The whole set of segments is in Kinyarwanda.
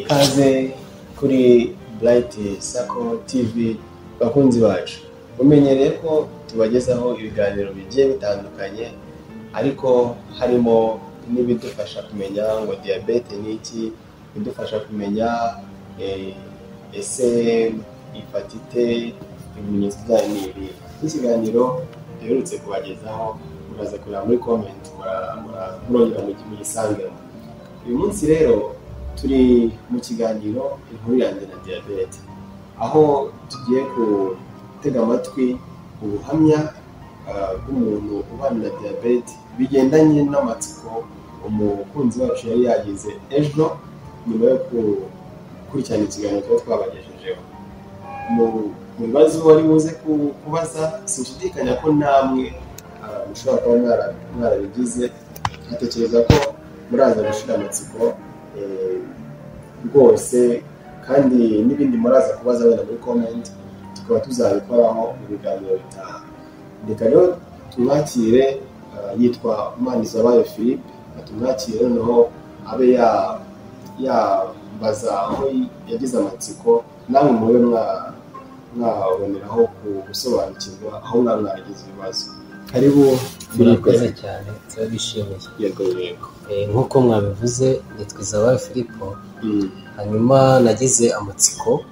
ikaze kuri Bright Sako TV bakunzi bacu. Mumenyereye ko tubagezaho ibiganiro bigiye bitandukanye ariko harimo n'ibidufasha kumenya ngo diabete ni iki, bidufasha kumenya ese hepatite ibimenyetso byayo ni ibi. Ikiganiro duherutse kubagezaho muraza kureba muri comment murongera mu gisangemo. Uyu munsi rero turi mu kiganiro inkuru yanjye na diabete, aho tugiye gutega amatwi ubuhamya bw'umuntu ubana na diabete bigendanye n'amatsiko umukunzi wacu yari yagize ejo nyuma yo gukurikirana ikiganiro tuba twabagejejeho. Mu bibazo wari buze kubaza, sinshidikanya ko namwe mushobora kuba mwarabigize. Nkatekereza ko muraza gushira amatsiko rwose, kandi n'ibindi muraza kubaza wenda muri comment tukaba tuzabikoraho mu biganiro bitaha. Reka rero tumwakire, yitwa Manizabayo Philippe. Tumwakire noneho abe yabaza aho yagize amatsiko, namwe mube mwaboneraho gusobanukirwa aho mwaragize ibibazo. Karibu Philippe cyane, turabishimiye. Yego. Nkuko mwabivuze nitwa Zabayo Philippe. Hanyuma nagize amatsiko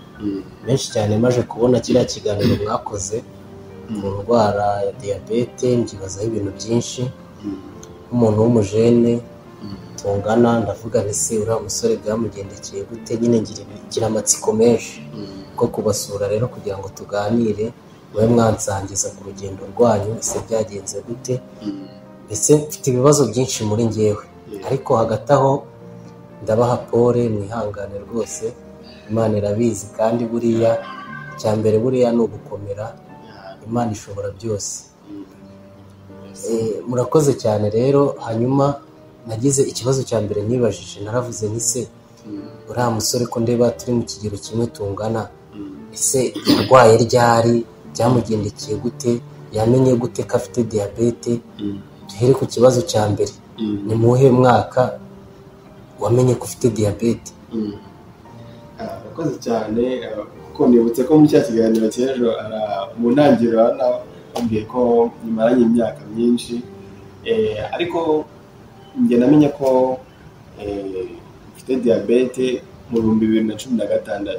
menshi cyane maje kubona kiriya kiganiro mwakoze ku ndwara ya diabete. Ngibazaho ibintu byinshi nk'umuntu w'umujene tungana, ndavuga nti se uriya musore byamugendekeye gute? Nyine ngira amatsiko menshi ko kubasura rero kugira ngo tuganire, mwe mwansangiza ku rugendo rwanyu ese byagenze gute. Ese mfite ibibazo byinshi muri njyewe, ariko hagati aho ndabaha pole, mwihangane rwose, Imana irabizi. kandi buriya cyambere buriya no gukomera, Imana ishobora byose. Murakoze cyane rero. Hanyuma nagize ikibazo cya mbere nibajije, naravuze nti se uriya musore ko ndeba turi mu kigero kimwe tungana, ese yarwaye ryari, byamugendekeye gute, yamenye gute ko afite diabete? Duhere ku kibazo cya mbere, ni muhe mwaka wamenye ko ufite diabete? Murakoze cyane, kuko nibutse ko mu cya kiganiro cy'ejo mu ntangiriro nababwiye ko nimaranye imyaka myinshi, ariko njye namenye ko mfite diabete mu 2016.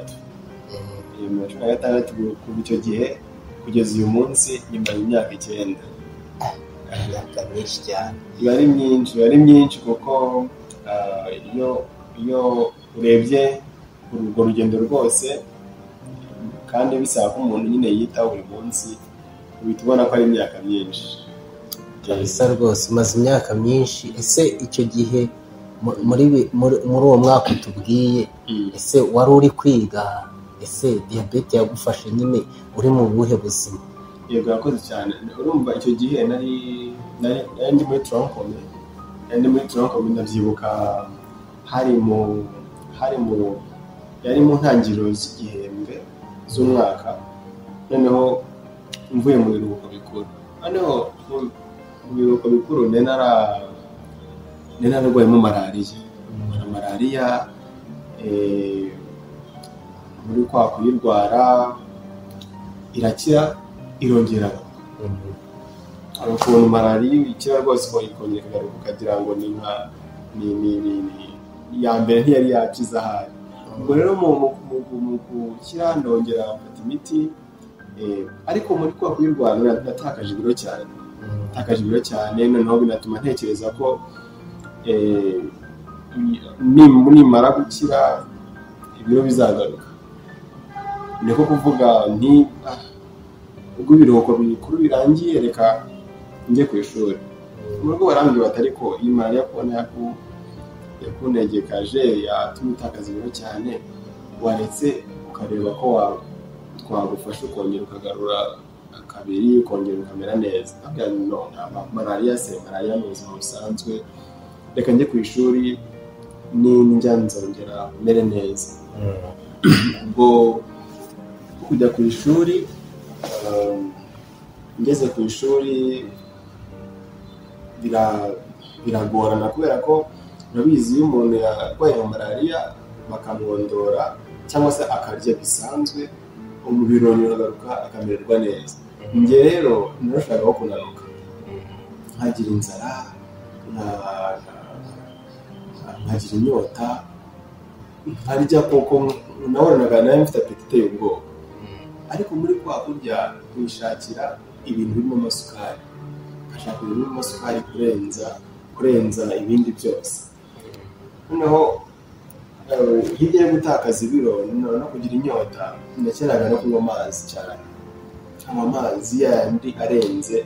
Mu 2016 kuva icyo gihe kugeza uyu munsi nyuma y'imyaka 9. Imyaka myinshi cyane. Ari myinshi kuko iyo urebye urwo rugendo rwose, kandi bisaba ko umuntu nyine yitaho buri munsi, uhita ubona ko ari imyaka myinshi. Bisa rwose umaze imyaka myinshi. Ese icyo gihe muri uwo mwaka tubwiye, ese wari uri kwiga? Ese diabete yagufashe nyine uri mu buhe buzima? Yego, yakoze cyane. Urumva icyo gihe nari ndi muri troncome, ndabyibuka yari mu ntangiriro z'igihembwe z'umwaka, noneho mvuye mu biruhuko bikuru. Noneho mu biruhuko bikuru nararwayemo malariya, muri kwa kuyirwara irakira irongera. Ukuntu malariya ikira rwose ko ikongera ikagaruka, ukagira ngo ni iya mbere ntiyari yakiza ahari. Ubwo rero mu gukira ndongera mfata imiti, ariko muri kwa kuyirwara natakaje ibiro cyane. Noneho binatuma ntekereza ko nimara gukira ibiro bizagaruka. Niko kuvuga nti ubwo ibiruhuko bikuru birangiye reka njye ku ishuri. Mu rugo barambwira bati ariko iyi malariya kubona yakunegekaje yatumye utakaza ibiro cyane, waretse ukareba ko twagufasha ukongera ukagarura kabiri, ukongera ukamera neza. Malariya ni ubuzima busanzwe, reka njye ku ishuri ninjya nzongera mere neza. Ubwo kujya ku ishuri, ngeze ku ishuri biragorana kubera ko urabizi iyo umuntu yarwaye malariya bakamwondora cyangwa se akarya bisanzwe umubiri uragaruka akamererwa neza. Njye rero narashakaho kunanuka nkagira inzara nkagira inyota nkarya koko nabonaga nawe mfite apeti iteye ubwoba, ariko muri kwa kurya kwishakira ibintu birimo amasukari, nkashaka ibintu birimo amasukari kurenza ibindi byose. Noneho hirya yo gutakaza ibiro no kugira inyota ndakeraga no kunywa amazi cyane, cyangwa amazi yandi arenze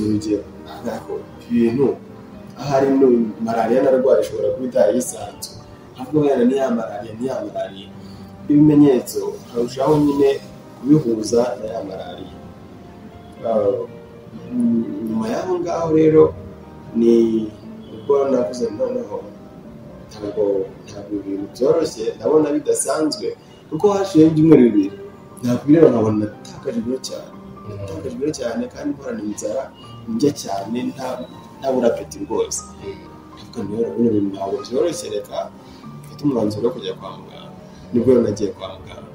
urugero. Ibintu ahari no malariya narwaye ishobora kuba itayisanzwe, ahubwo wenda ni ya malariya ibimenyetso harushaho nyine kubihuza na ya malariya. Nyuma y'aho ngaho rero ni ubwo navuze noneho ntabwo ibintu byoroshye ndabona bidasanzwe, kuko hashiyeho ibyumweru bibiri nakubwira nkabona natakaje ibiro cyane kandi mporana inzara njya cyane ntabura apeti rwose. Ariko rero ibintu ntabwo byoroshye, reka mfite umwanzuro wo kujya kwa muganga. Nibwo nagiye kwa muganga.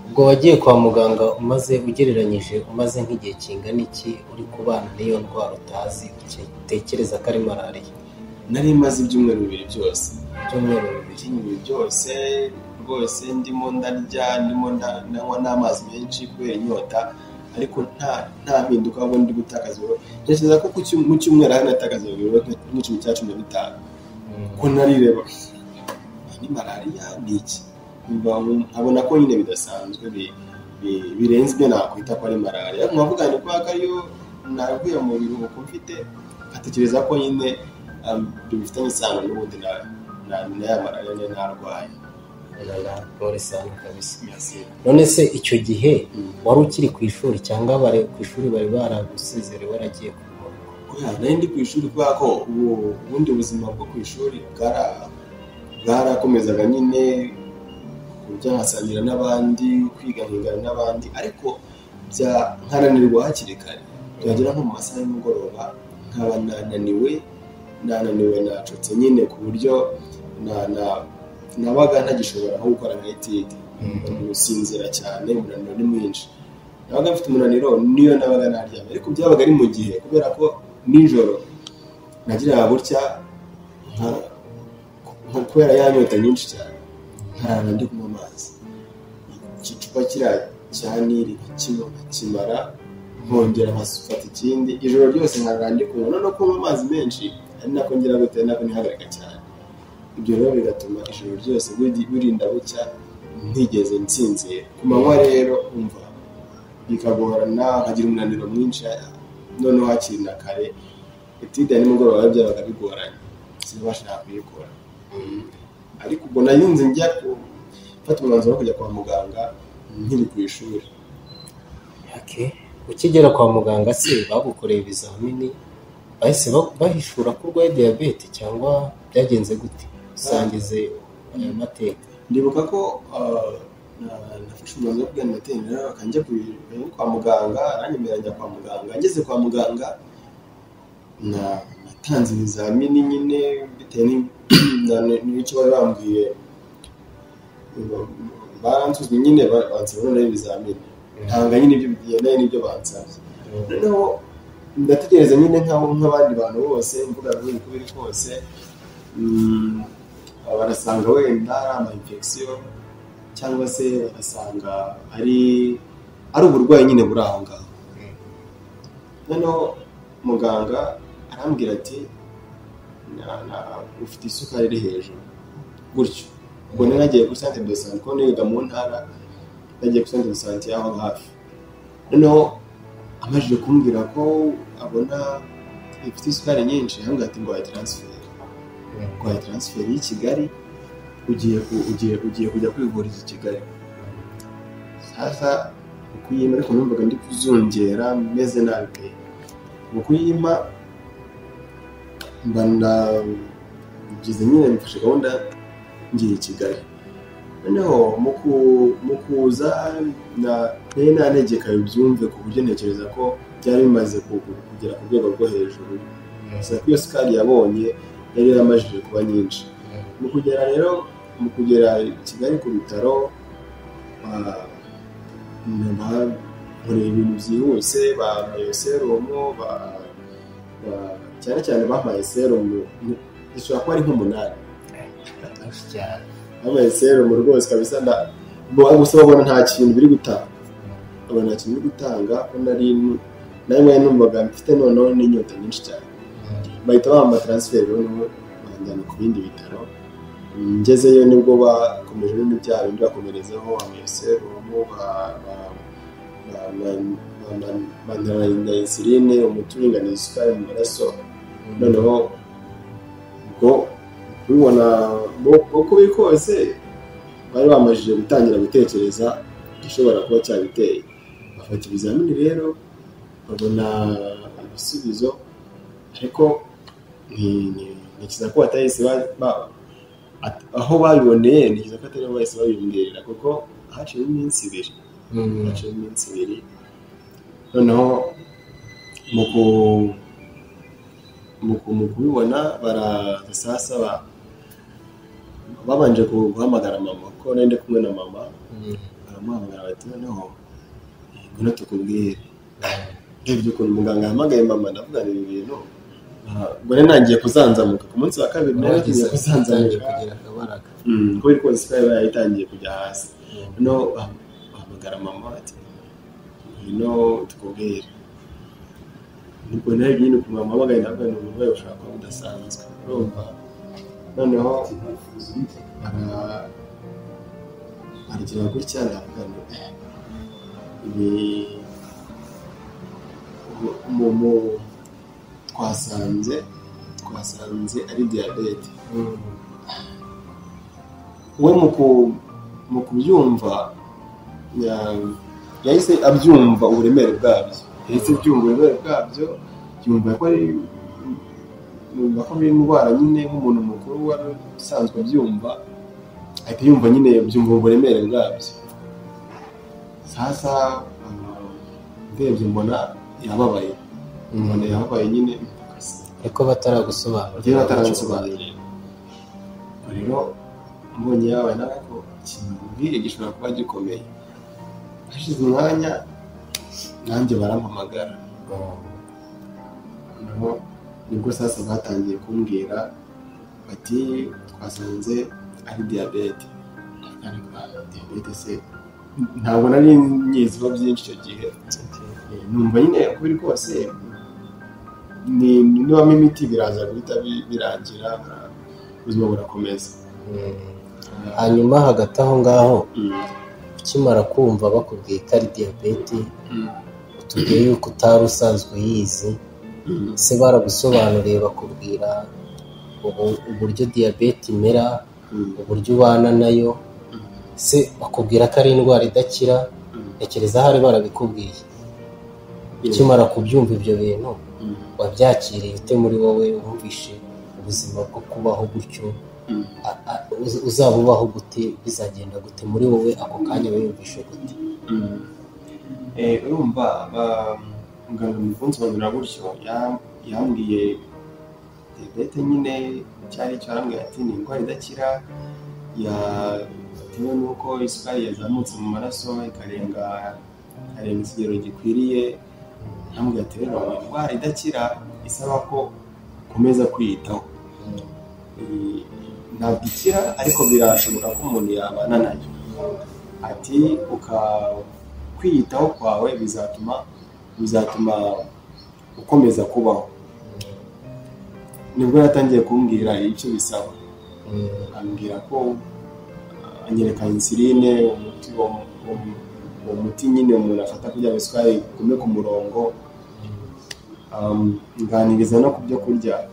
Ubwo wagiye kwa muganga ugereranyije umaze nk'igihe kingana iki uri kubana n'iyo ndwara utazi utekereza ko ari malariya? Nari maze ibyumweru bibiri byose. Ibyumweru bibiri byose rwose ndimo ndarya, ndimo ndanywa n'amazi menshi kubera inyota, ariko nta mpinduka ahubwo ndi gutakaza ibiro. Ntekereza ko mu cyumweru hari natakaza ibiro nk'icumi cya 15 ko narireba ni malariya ni iki, nkabona ko nyine bidasanzwe birenze ibyo nakwita ko ari malariya. Nkavuga ni ko ariyo navuye mu biruhuko mfite, nkatekereza ko nyine bifitanye isano n'ubundi na ya malariya nyine narwaye. None se icyo gihe wari ukiri ku ishuri cyangwa ku ishuri bari baragusezere waragiye kuruhuka? Nari ndi ku ishuri kubera ko ubundi buzima bwo ku ishuri bwarakomezaga nyine kurya nkasangira n'abandi, kwiga nkigana n'abandi, ariko nkananirwa hakiri kare. Byagera nko mu masaha y'umugoroba nkaba nananiwe nacutse nyine ku buryo nabaga ntagishobora nko gukora nka etide, gusinzira cyane, umunaniro ni mwinshi. Nabaga mfite umunaniro niyo nabaga naryamye, ariko byabaga ari mu gihe, kubera ko nijoro nagiraga gutya kubera ya nyota nyinshi cyane, nkarara ndi kunywa amazi. Igicupa cya Nili nkimara nkongera nkafata ikindi, ijoro ryose nkarara ndi kunywa. Noneho kunywa amazi menshi ari nako ngira gute nako nihagarika cyane. Ibyo rero bigatuma ijoro ryose burinda bucya ntigeze nsinzira. Ku manywa rero umva bikagorana, nkagira umunaniro mwinshi, noneho hakiri na kare etide nimugoroba byabaga bigoranye, sinabashaka kuyikora. Ariko ubwo nayinze njya gufata umwanzuro wo kujya kwa muganga nkiri ku ishuri. Ukigera kwa muganga se bagukoreye ibizamini, bahise bahishura ko urwaye diyabete cyangwa byagenze gute? Sangize aya mateka. Ndibuka ko nafashe umwanzuro wo kugana matenda akajya kwa muganga, aranyemerera njya kwa muganga. Ngeze kwa muganga natanze ibizamini nyine bitewe n'icyo bari bambwiye, baransuzumye nyine bansaba noneho ibizamini ntanga nyine ibyo bigendanye n'ibyo bansabye. Noneho ndategereza nyine nk'abandi bantu bose, mvuga ngo uko biri kose barasanga wenda ari ama-infection cyangwa se barasanga ari uburwayi nyine buri aho ngaho. Noneho muganga arambwira ati ufite isukari iri hejuru gutyo. Ubwo nagiye kuri centre de santé, ko niga mu ntara, nagiye kuri centre de santé yaho hafi. Noneho amajije kumbwira ko abona ifite isukari nyinshi, ahambwa ati ngo transfer y'i Kigali, ugiye kujya kwivuriza i Kigali. Sasa ukuyima, ariko numvaga ndi kuzongera meze nabi pe. Ukuyima mbana ngize nyine mfashe gahunda ngiye i Kigali. Noneho mu kuza ntegeka byumve ku buryo ntekereza ko byari bimaze kugera ku rwego rwo hejuru. Gusa ko iyo sukari yabonye yari yaramajije kuba nyinshi. mu kugera rero mu kugera i Kigali ku bitaro nkorera ibintu byihuse, bampaye serumu, cyane cyane bampaye serumu ishobora kuba ari nk'umunani, bampaye serumu rwose kabisa, gusa babona nta kintu biri gutanga, babona nta kintu biri gutanga, ko nawe numvaga mfite noneho n'inyota nyinshi cyane, bahita bampa transfer rero banjyana ku bindi bitaro. Ngezeyo nibwo bakomeje n'ibintu byabo bindi bakomerezaho serumu, bandana insuline, umuti uringaniza isukari mu maraso. Noneho ubwo kubibona uko biri kose bari bamajije gutangira gutekereza igishobora kuba cyabiteye. Bafata ibizamini rero babona ibisubizo, ariko nikiza ko batahise aho babiboneye, nikiza ko atari bahise babimbwirira, kuko haciye iminsi ibiri. Noneho mu kubibona baraza sasa babanje guhamagara mama, ko nende kumwe na mama, baramuhamagara bati noneho ngwino tukubwire. Ndebye ukuntu muganga yahamagaye mama, ndavuga ibi bintu ubwo nangiye kuzanzamuka ku munsi wa kabiri, nagiye kuzanzamuka kugira akabaraga ko iri kose twari yayitangiye kujya hasi. No bahamagara mama ati ngwino tukubwire. Nibwo nayo nyine ku mama hamagaye, ndavuga ni uburwayi bushobora kuba budasanzwe, urumva. Noneho aragira gutya, ndavuga ibi twasanze ari diyabete. We mu kubyumva yahise abyumva uburemere bwabyo, yumva ko ari indwara nyine nk'umuntu mukuru wari usanzwe abyumva, ahita yumva nyine byumva uburemere bwabyo. Sasa ndebye mbona yababaye, nyine, ariko bataragusobanurira. Rero mbonye yabaye nako ikintu gishobora kuba gikomeye. Hashize umwanya nanjye barampamagara, nibwo sasa batangiye kumbwira bati twasanze ari diyabete. Diyabete se ntabwo nari nyiziho byinshi icyo gihe, numva nyine uko biri kose nibamo imiti biraza guhita birangira, ubuzima burakomeza. Hanyuma hagati aho ngaho ukimara kumva bakubwiye ko ari diyabete, utubwiye yuko utari usanzwe uyizi, se baragusobanuriye bakubwira uburyo diyabete imera, uburyo ubana nayo, se bakubwira ko ari indwara idakira? Ntekereza ahari barabikubwiye. Ukimara kubyumva ibyo bintu wabyakiriye ute muri wowe? Wumvishe ubuzima bwo kubaho gutyo uzaba ubaho gute, bizagenda gute muri wowe ako kanya wiyumvishe gute? Urumva muganga mu kunsobanurira gutyo yambwiye diyabete nyine cyari cyo, arambwira ati ni indwara idakira yatewe n'uko isukari yazamutse mu maraso ikarenga ikigero gikwiriye. Arambwira ati rero ni indwara idakira isaba ko ukomeza kwiyitaho. Ntabwo ikira ariko birashoboka ko umuntu yabana nayo. Ati kwiyitaho kwawe bizatuma ukomeza kubaho. Nibwo yatangiye kumbwira icyo bisaba, ambwira ko anyereka insuline, umuti nyine umuntu afata kugira ngo isukari igume ku murongo, nganiriza no ku byo kurya.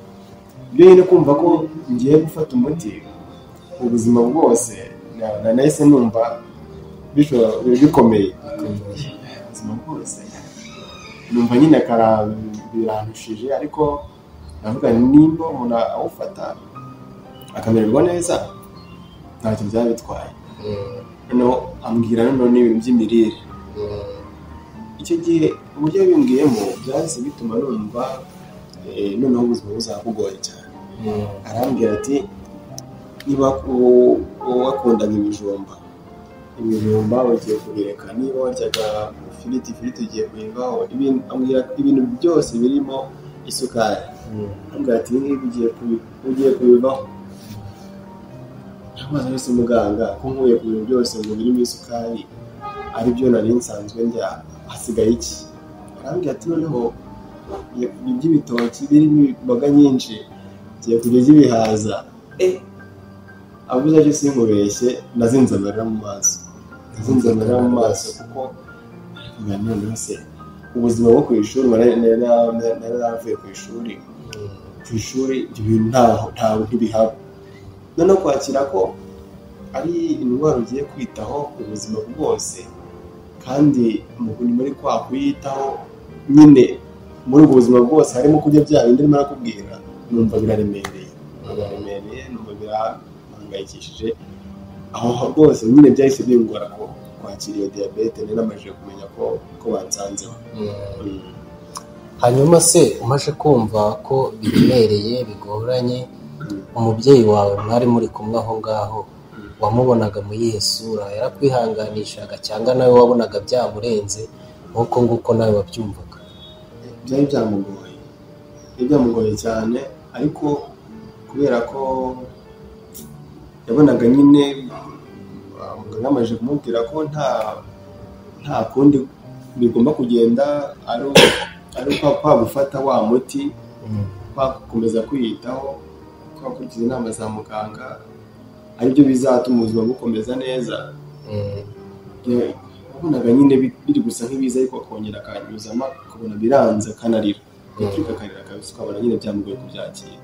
Ibyo nyine kumva ko ngiye gufata umuti ubuzima bwose, nahise numva bikomeye. Ubuzima bwose numva nyine birantushije, ariko ndavuga nimba umuntu awufata akamererwa neza ntacyo byaba bitwaye. Noneho ambwira n'ibintu by'imirire. Icyo gihe uburyo bimbwiyemo byahise bituma numva noneho ubuzima buzaba bugoye cyane. Arambwira ati niba wakundaga ibijumba ugiye kubireka, niba waryaga ifiriti ugiye kuyivaho, ibintu byose birimo isukari ambwira ati ibi ugiye kubivaho. Amaze wese muganga ko nkuye ku bintu byose ngo birimo isukari ari byo nari nsanzwe ndya, hasigaye iki? Arambwira ati noneho iby'ibitoki birimo imboga nyinshi ugiye kurya iby'ibihaza. Avuze ati sinkubeshye, nazinze amarira mu maso kuko noneho se ubuzima bwo ku ishuri naravuye ku ishuri ibyo bintu ntawe ntibihaba. Noneho kwakira ko ari indwara ugiye kwitaho ubuzima bwose, kandi muri kwa kuyitaho nyine muri ubwo buzima bwose harimo kurya bya bindi ndimo nakubwira, numva biraremereye, numva birahangayikishije. Aho rwose nyine byahise bingora ko kwakira iyo diyabete, namajije kumenya ko bansanzeho. Hanyuma se umaze kumva ko biremereye bigoranye, umubyeyi wawe mwari muri kumwe aho ngaho wamubonaga mu yihe sura? Yarakwihanganishaga cyangwa nawe wabonaga byamurenze nk'uko nguko nawe wabyumvaga? Byari byamugoye cyane, ariko kubera ko yabonaga nyine muganga amaze kumubwira ko nta kundi bigomba kugenda, ari kwa gufata wa muti, kwakomeza kwiyitaho, kwakurikiza inama za muganga, aribyo bizatuma ubuzima bukomeza neza. Wabonaga nyine biri gusa nk'ibiza, ariko akongera akanyuzamo akabona biranze, akanarira akarira kabisa, ukabona nyine byamugoye kubyakira.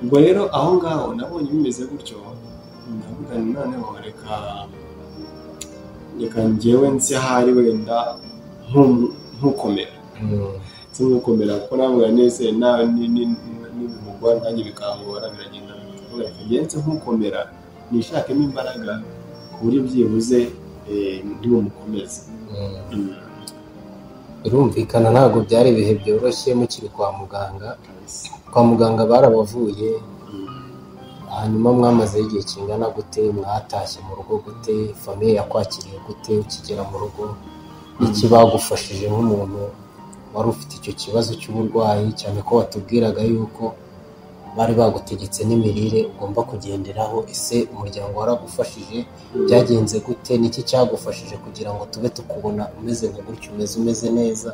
Ubwo rero aho ngaho nabonye bimeze gutyo, ndavuga noneho reka njyewe nzi ahari wenda nkukomera kuko navuga nese n'ibimugwa nanjye bikangora, biragenda reka ngenze nkukomera, nishakemo imbaraga ku buryo byibuze ndi bumukomeze. Birumvikana ntabwo byari ibihe byoroshye mukiri kwa muganga barabavuye. Hanyuma mwamazeho igihe kingana gute? Mwatashye mu rugo gute? Famiye yakwakiriye gute ukigera mu rugo? Iki bagufashije nk'umuntu wari ufite icyo kibazo cy'uburwayi, cyane ko watubwiraga yuko bari bagutegetse n'imirire ugomba kugenderaho? Ese umuryango waragufashije? Byagenze gute? Niki cyagufashije kugira ngo tube tukubona umeze nka gutyo, umeze neza,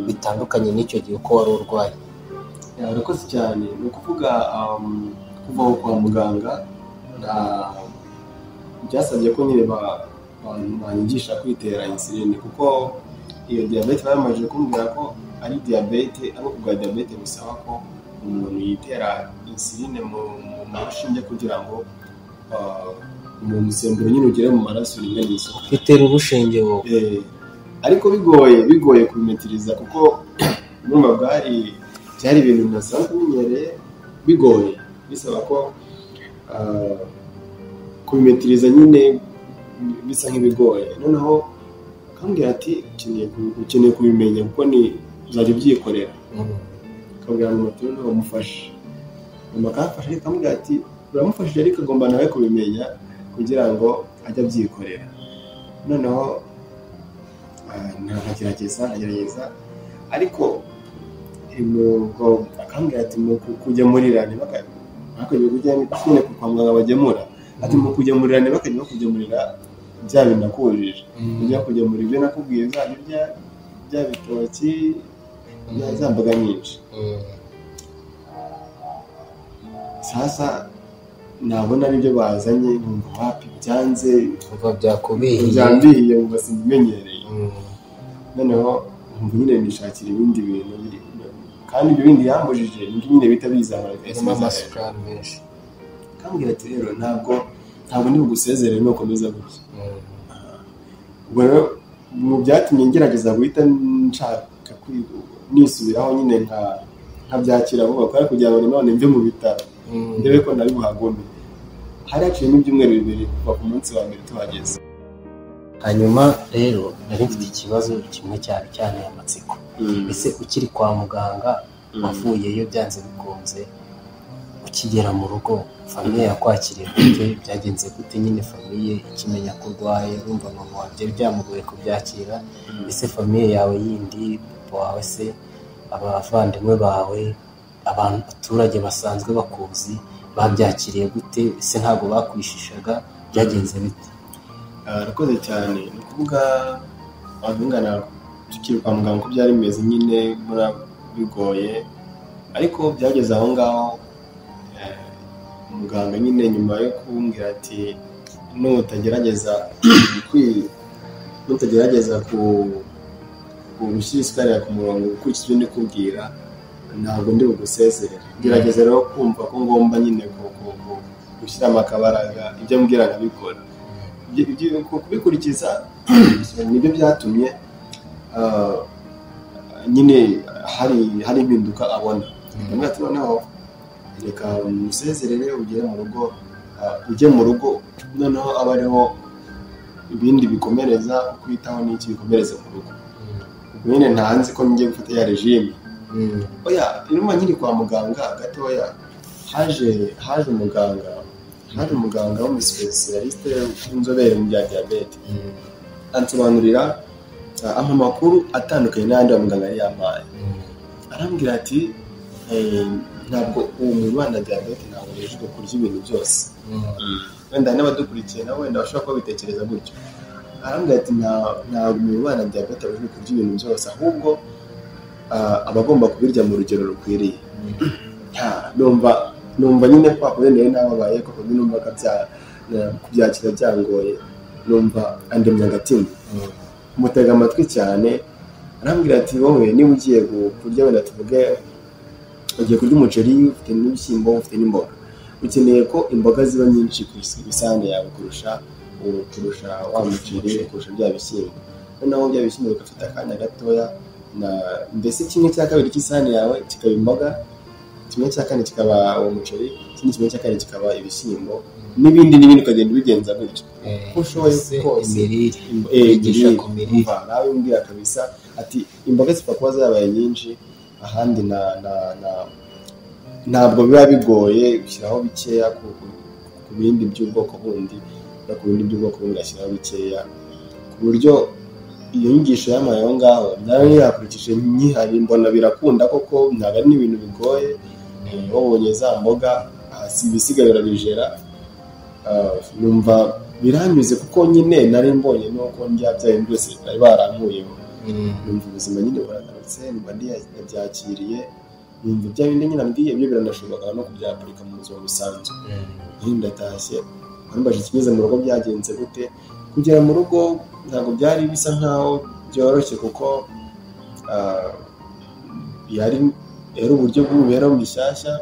bitandukanye n'icyo gihe uko wari urwaye? Urakoze cyane. Ni ukuvuga kuva kwa muganga byasabye ko nyine banyigisha kwitera insuline, kuko iyo diyabete bamaze kumbwira ko ari diyabete, ariko kubwa diyabete bisaba ko umuntu yitera insuline mu rushinge kugira ngo umusemburo nyine ugere mu maraso rimwe n'isoko. Kwitera urushinge wowe? Ariko bigoye kubimetiriza, kuko numva byari ibintu nasanzwe menyereye, bigoye, bisaba ko kubimetiriza nyine bisa nk'ibigoye. Noneho akambwira ati ukeneye kubimenya kuko uzajya ubyikorera. Akabwira ngo noneho umufashe, akamufasha, akambwira ati uramufashije ariko agomba nawe kubimenya kugira ngo ajye abyikorera. Noneho nkagerageza, ariko akambwira ati mu kugemurira ntibakajya kujya nyine kwa muganga bagemura, ati mu kugemurira ntibakajya bakugemurira bya bintu nakujije, ujya kugemura ibyo nakubwiye, uzajya bya bitoki, za mboga nyinshi. Sasa nabona aribyo bazanye, nkumva wapi byanze, byambihiye, ngo simbimenyereye. Noneho nkumva nyine nishakira ibindi bintu, kandi ibyo bindi yambujije nibyo nyine bita bizamara amasukari menshi. Kambwira ati rero ntabwo ndi bugusezerere nukomeza gutya. Ubwo rero mu byatumye ngerageza guhita nshaka nisubiraho nyine nkabyakira vuba, kubera kugira ngo none mve mu bitaro ndebe ko nari buhagome. Hari haciyemo ibyumweru 2 kuva ku munsi wa mbere tuhageze. Hanyuma rero nari mfite ikibazo kimwe cyane amatsiko. Ese ukiri kwa muganga wavuyeyo byanze bikunze, ukigera mu rugo famiye yakwakiriye gute, byagenze gute nyine famiye ikimenya ko urwaye, urumva mama wawe byamugoye kubyakira, ese famiye yawe yindi, papa wawe se, abavandimwe bawe, abaturage basanzwe bakuzi babyakiriye gute, ese ntabwo bakwishishaga, byagenze bite? Arakoze cyane. Ni ukuvuga abangana tukiri kwa muganga ko byari bimeze nyine bigoye, ariko byageze aho ngaho umuganga nyine nyuma yo kumbwira ati nutagerageza gushyira isukari ku murongo ukurikije ibyo ndikubwira ntabwo ndi bugusezerere, gerageza rero kumva ko ngomba nyine gushyiramo akabaraga, ibyo mbwira nkabikora, kubikurikiza nibyo byatumye nyine hari impinduka abona. Ndamubwira ati noneho reka musezerere ujye mu rugo noneho aba ariho ibindi bikomereza kwitaho n'iki bikomereza mu rugo. Ubwo nyine ntanzi ko ngiye gufata ya regime. Oya nyuma nkiri kwa muganga gatoya haje umuganga w'umuspecialiste w'inzobere mu bya diabete, ansobanurira amakuru atandukanye n'andi wa muganga yari yampaye. Arambwira ati ntabwo uwo muntu wa diabete ntabwo yejejwe kurya ibintu byose, wenda n'abadukurikiye nabo wenda bashobora kuba bitekereza gutyo. Arambwira ati ntabwo umuntu wa diabete yejejwe kurya ibintu byose, ahubwo aba agomba kubirya mu rugero rukwiriye. Numva nyine kwa kureneye n'ababaye ko numva kubyakira byangoye, numva andemye agatima, mutega amatwi cyane. Arambwira ati wowe niba ugiye kurya wenda tuvuge ugiye kurya umuceri, ufite n'ibishyimbo, ufite n'imboga, ukeneye ko imboga ziba nyinshi ku isahani yawe kurusha wa muceri, kurusha bya bishyimbo. Noneho bya bishyimbo bigafata akanya gatoya, mbese 1/2 cy'isahani yawe kikaba imboga, 1/4 kikaba uwo muceri, ikindi 1/4 kikaba ibishyimbo, n'ibindi ukagenda ubigenza gutyo uko ushoboye kose. Imirire ku mirire nawe umbwira kabisa ati imboga zipfa kuba zabaye nyinshi, ahandi ntabwo biba bigoye, ushyiraho bikeya ku bindi by'ubwoko bundi, no ku bindi by'ubwoko bundi ugashyiraho bikeya, ku buryo iyo nyigisho y'amaye aho ngaho nawe yakurikije nyihari, mbona birakunda koko, ntabwo ari n'ibintu bigoye. Wabonye za mboga hasi ibisigaye birabijera, numva biranyuze kuko nyine nari mbonye nuko byaye byose bari barampuyeho. Numva ubuzima nyine buragarutse, numva ndabyakiriye, numva bya bindi nyine mbwiye ibyo biranashoboka no kubyapurika mu buzima busanzwe. Ndatashye bambaje ikigeze mu rugo byagenze gute. Kugera mu rugo ntabwo byari bisa nkaho byoroshye, kuko yari uburyo bw'imibereho mishyashya.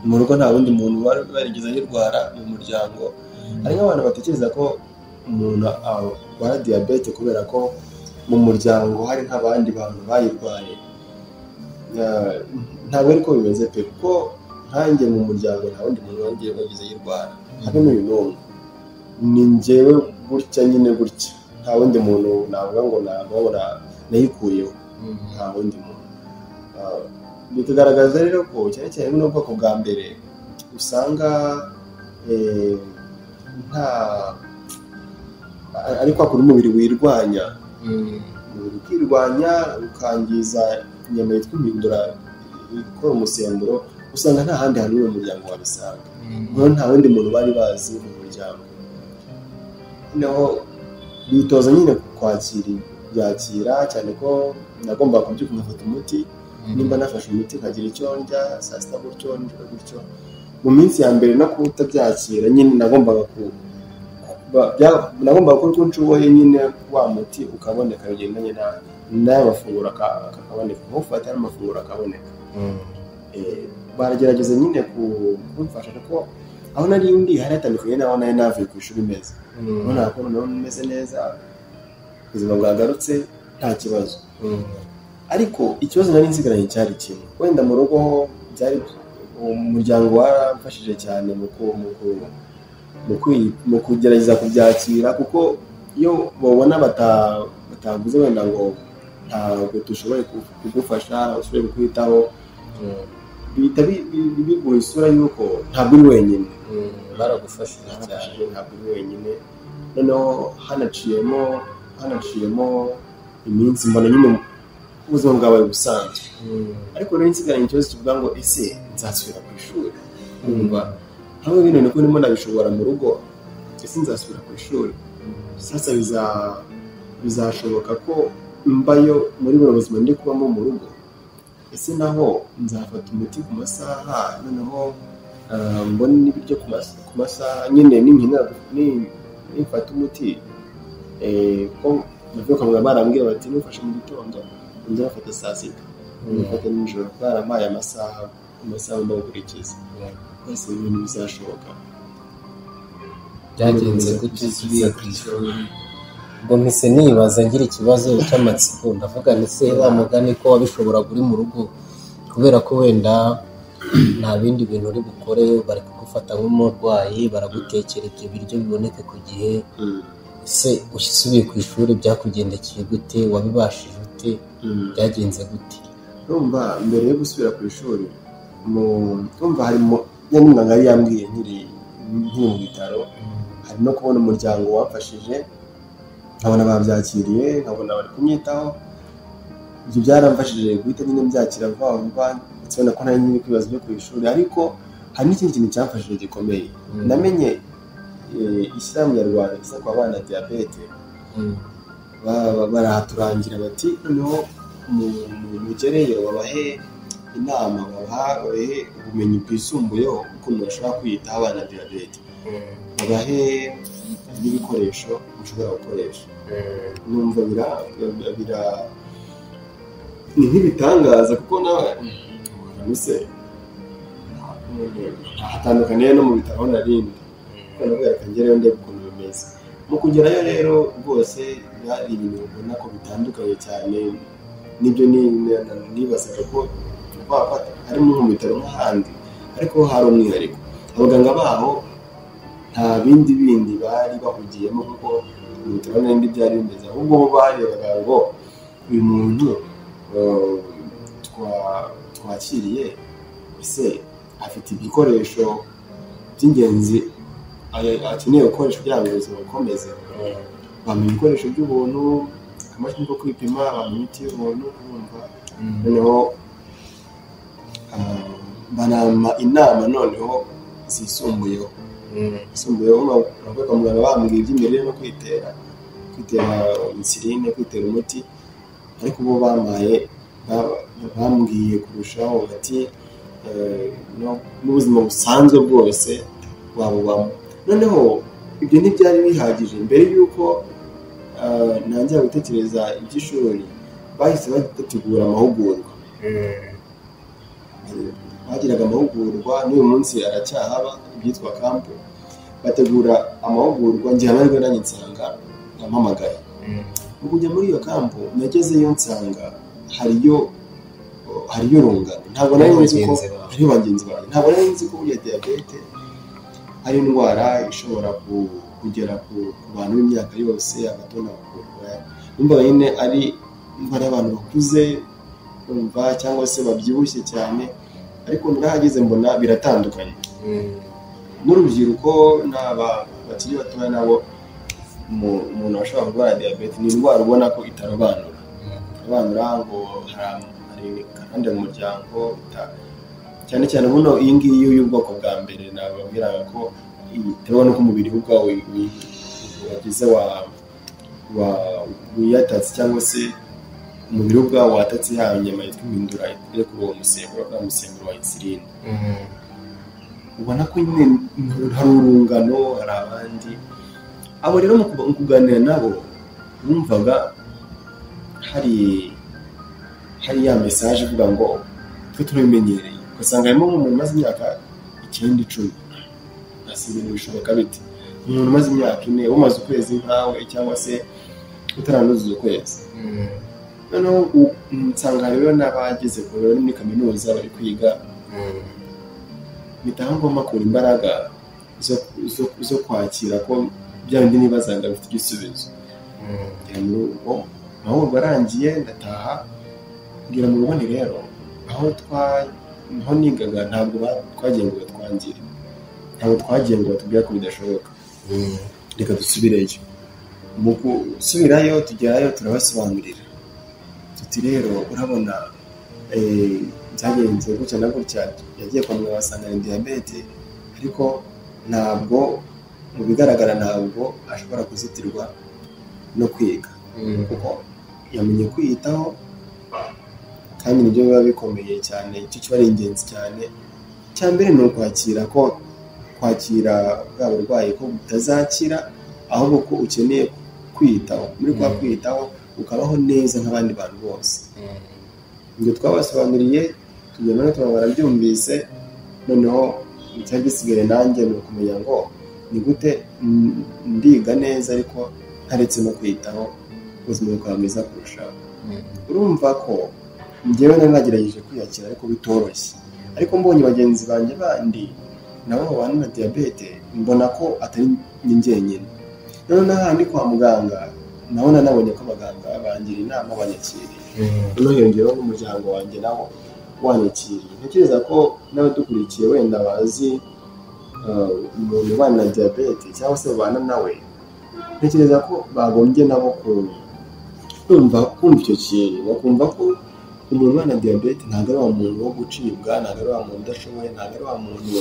Mu rugo nta wundi muntu wari barigeze ayirwara mu muryango. Hari nk'abantu batekereza ko umuntu arwara diabete kubera ko mu muryango hari nk'abandi bantu bayirwaye. Ntabwo ariko bimeze pe, kuko nkanjye mu muryango nta wundi muntu wagize ayirwara, habe n'uyu n'umwe. Ni njyewe gutya nyine gutya, nta wundi muntu navuga ngo nabona nayikuyeho, nta wundi muntu. Bikagaragaza rero ko cyane cyane n'ubwoko bwa mbere usanga ariko akora umubiri wirwanya, umubiri ukirwanya ukangiza inyama yitwa impindura ikora umusemburo, usanga nta handi hantu mu muryango wabisanga, nta wundi muntu bari bazi mu muryango. Noneho bitoza nyine byakira cyane ko nagomba kubyuka ngafata umuti, nimba nafashe umuti nkagira icyo ndya saa sita gutyo gutyo. Mu minsi ya mbere no kutabyakira nyine nagombaga ko nshoboye nyine wa muti ukaboneka bigendanye n'aya mafunguro akaboneka, nkufata n'amafunguro akaboneka. Baragerageza nyine kumfasha, kuko aho nari ndi hari hatandukanye n'aho nari navuye ku ishuri meze. Urabona ko noneho meze neza, ubuzima bwagarutse nta kibazo. Ariko ikibazo nari nsigaranye cyari kimwe, wenda mu rugo byari umuryango waramfashije cyane mu kugerageza kubyakira, kuko iyo babona bataguze wenda ngo ntabwo dushoboye kugufasha, ushoboye kukwitaho, bihita biguha isura y'uko ntabwo uri wenyine. baragufashije cyane, ntabwo uri wenyine. Noneho hanaciyemo iminsi mbona nyine ubuzima bwawe busanzwe, ariko rero nsigaranye ikibazo kivuga ngo ese nzasubira ku ishuri. Umva hamwe bino niko ndimo nabishobora mu rugo, ese nzasubira ku ishuri. Sasa bizashoboka ko mbayo muri buno buzima ndi kubamo mu rugo? Ese naho nzafata umuti ku masaha, noneho mbona n'ibiryo ku masaha nyine nifata umuti ko nabyo kamwe barambwiye bati nufashe mu gitondo nzafata saa sita, nifata nijoro, baramaye amasaha mbawukurikiza. Ese ibintu bizashoboka? byagenze gute usubiye ku ishuri? Ubwo mpise nibaza ngira ikibazo cy'amatsiko, ndavuga nti se wa mugani ko wabishoboraga uri mu rugo, kubera ko wenda nta bindi bintu uri bukore, bari kugufata nk'umurwayi, baragutekera ibyo biryo biboneke ku gihe. Ese usubiye ku ishuri byakugendekeye gute? Wabibashije ute? byagenze gute? Urumva mbere yo gusubira ku ishuri urumva harimo n'umuganga yari yambwiye nkiri mu bitaro, hari no kubona umuryango wamfashije, nkabona babyakiriye, nkabona bari kumyitaho. Ibyo byaramfashije guhita nyine mbyakira vuba vuba, ndetse ubona ko nari nyine kwibaza byo ku ishuri. Ariko hari n'ikindi kintu cyamfashije gikomeye. Namenye ishyirahamwe nyarwanda risa ku bana diyabete, barahaturangira bati noneho mugereyo babahe inama, babahe ubumenyi bwisumbuyeho ukuntu bashobora kwiyitaho abana diyabete, babahe n'ibikoresho mushobora gukoresha. Numva ni nk'ibitangaza, kuko nuse hatandukaniye no mu bitaro narindi, nabwo yakangereyo ndebe ukuntu bimeze. Mu kugerayo rero rwose hari ibintu ubona ko bitandukanye cyane n'ibyo nibazaga ko harimo mu bitaro nk'ahandi, ariko hari umwihariko. Abaganga baho nta bindi bari bahugiyemo kuko mu bitaro n'ibindi byari bimeze, ahubwo bo barebaga ngo uyu muntu twakiriye ese afite ibikoresho by'ingenzi akeneye gukoresha kugira ngo ubuzima bukomeze. Bamenya ibikoresho by'ubuntu, akamashini ko kwipima, bamenya imiti y'ubuntu, kumva noneho banama inama noneho zisumbuyeho. Kwa muganga bambwiye iby'imirire no kwitera insuline, kwitera umuti, ariko bo bambwiye kurushaho bati n'ubuzima busanzwe bwose wabubamo. Noneho ibyo ntibyari bihagije. Mbere y'uko ntangira gutekereza iby'ishuri, bahise bategura amahugurwa. Bagiraga amahugurwa, n'uyu munsi aracyahaba, ibyitwa kampu. Bategura amahugurwa, njye amahirwe nanjye nsanga nampamagaye. Mu kujya muri iyo kampu nagezeyo nsanga hariyo rungano. Ntabwo nari nzi ko hariyo bagenzi banjye, ntabwo nari nzi ko burya diyabete ari indwara ishobora kugera ku bantu b'imyaka yose, agatona kurwara. Numva nyine ari indwara y'abantu bakuze, umva, cyangwa se babyibushye cyane, ariko narahageze mbona biratandukanye. N'urubyiruko bakiri batoya nabo umuntu ashobora kurwara diyabete. Ni indwara ubona ko itarobanura ngo hari karande mu muryango, cyane cyane buno iyi ngiyi y'ubwoko bwa mbere. Nababwiraga ko itabona ko umubiri ubwawe wagize wiyatatse, cyangwa se umubiri ubwawe watatse ya nyama yitwa impindura iri kuri uwo musemburo wa insuline. Ubona ko nyine hari urungano, hari abandi. Abo rero mu kuganira nabo bumvaga hari ya message ivuga ngo twe turabimenyereye. Ugasanga harimo umuntu umaze imyaka 9-10, ese ibintu bishoboka bite? Umuntu umaze imyaka 4, umaze ukwezi nkawe, cyangwa se utaranuzuza ukwezi. Noneho nsanga rero n'abageze muri kaminuza bari kwiga, bitaho ngomba kubura imbaraga zo kwakira ko bya bindi nibazaga bifite igisubizo. Aho barangiye ndataha, ngira mu rugo rero aho niho nigaga ntabwo twagiye ngo batwangire, ntabwo twagiye ngo batubwire ko bidashoboka. Reka dusubireyo. Mu gusubirayo tugerayo turabasobanurira tuti rero urabona byagenze gutya na gutya, yagiye kwa muganga basanga ni diyabete, ariko ntabwo mu bigaragara ntabwo ashobora kuzitirwa no kwiga kuko yamenye kwiyitaho, kandi nibyo biba bikomeye cyane. Icyo kiba ari ingenzi cyane. Icya mbere ni ukwakira kwakira bwa burwayi ko butazakira, ahubwo ko ukeneye kwiyitaho. Muri kwa kwiyitaho ukabaho neza nk'abandi bantu bose. Ibyo twabasobanuriye tugenda tuba barabyumvise, noneho icyari gisigaye nanjye ni ukumenya ngo ni gute ndiga neza ariko ntaretse no kwiyitaho, ubuzima bukomeza kurushaho. Urumva ko njyewe nagerageje kwiyakira ariko bitoroshye, ariko mbonye bagenzi banjye bandi nabo babana na diyabete mbona ko atari njyenyine. Noneho n'ahandi kwa muganga naho nabonye ko abaganga bangira inama banyakiriye, noneho hiyongeyeho n'umuryango wanjye nawo wanyakiriye. Ntekereza ko n'abadukurikiye wenda bazi umuntu ubana na diyabete cyangwa se babana nawe, ntekereza ko bagombye nabo kumva icyo kintu, bakumva ko umuntu ubana na diyabete ntabwo ari wa muntu wo gucibwa, ntabwo ari wa muntu udashoboye, ntabwo ari wa muntu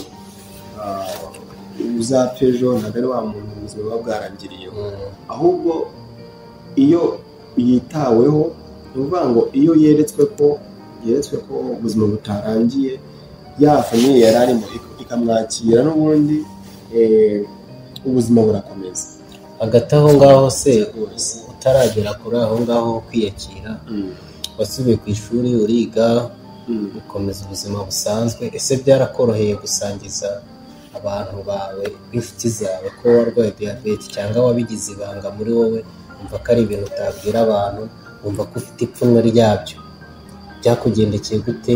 uzapfa ejo, ntabwo ari wa muntu ubuzima buba bwarangiriyeho. Ahubwo iyo yitaweho, ni ukuvuga ngo iyo yeretswe ko ubuzima butarangiye, ya famiye yari arimo ikamwakira n'ubundi ubuzima burakomeza. Hagati aho ngaho se utaragera kuri aho ngaho kwiyakira, wasubiye ku ishuri uriga ukomeza ubuzima busanzwe, ese byarakoroheye gusangiza abantu bawe b'inshuti zawe ko warwaye diyabete, cyangwa wabigize ibanga muri wowe wumva ko ari ibintu utabwira abantu, wumva ko ufite ipfunwe ryabyo? Byakugendekeye gute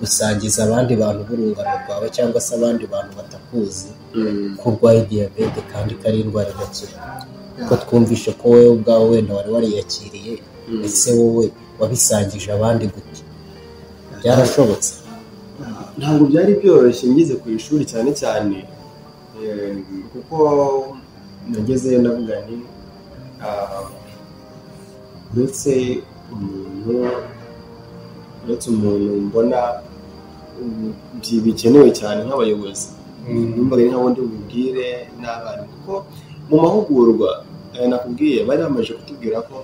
gusangiza abandi bantu b'urungano rwawe cyangwa se abandi bantu batakuzi ko urwaye diyabete kandi ko ari indwara idakira? Ko twumvishe ko wowe ubwawe wenda wari wariyakiriye, ese wowe wabisangije abandi gute? Byarashobotse? Ntabwo byari byoroshye ngeze ku ishuri cyane cyane, kuko nagezeyo ndavuga nti uretse umuntu mbona bikenewe cyane nk'abayobozi, numvaga ari nk'abundi bubwire n'abarimu, kuko mu mahugurwa nakubwiye bari bamaze kutubwira ko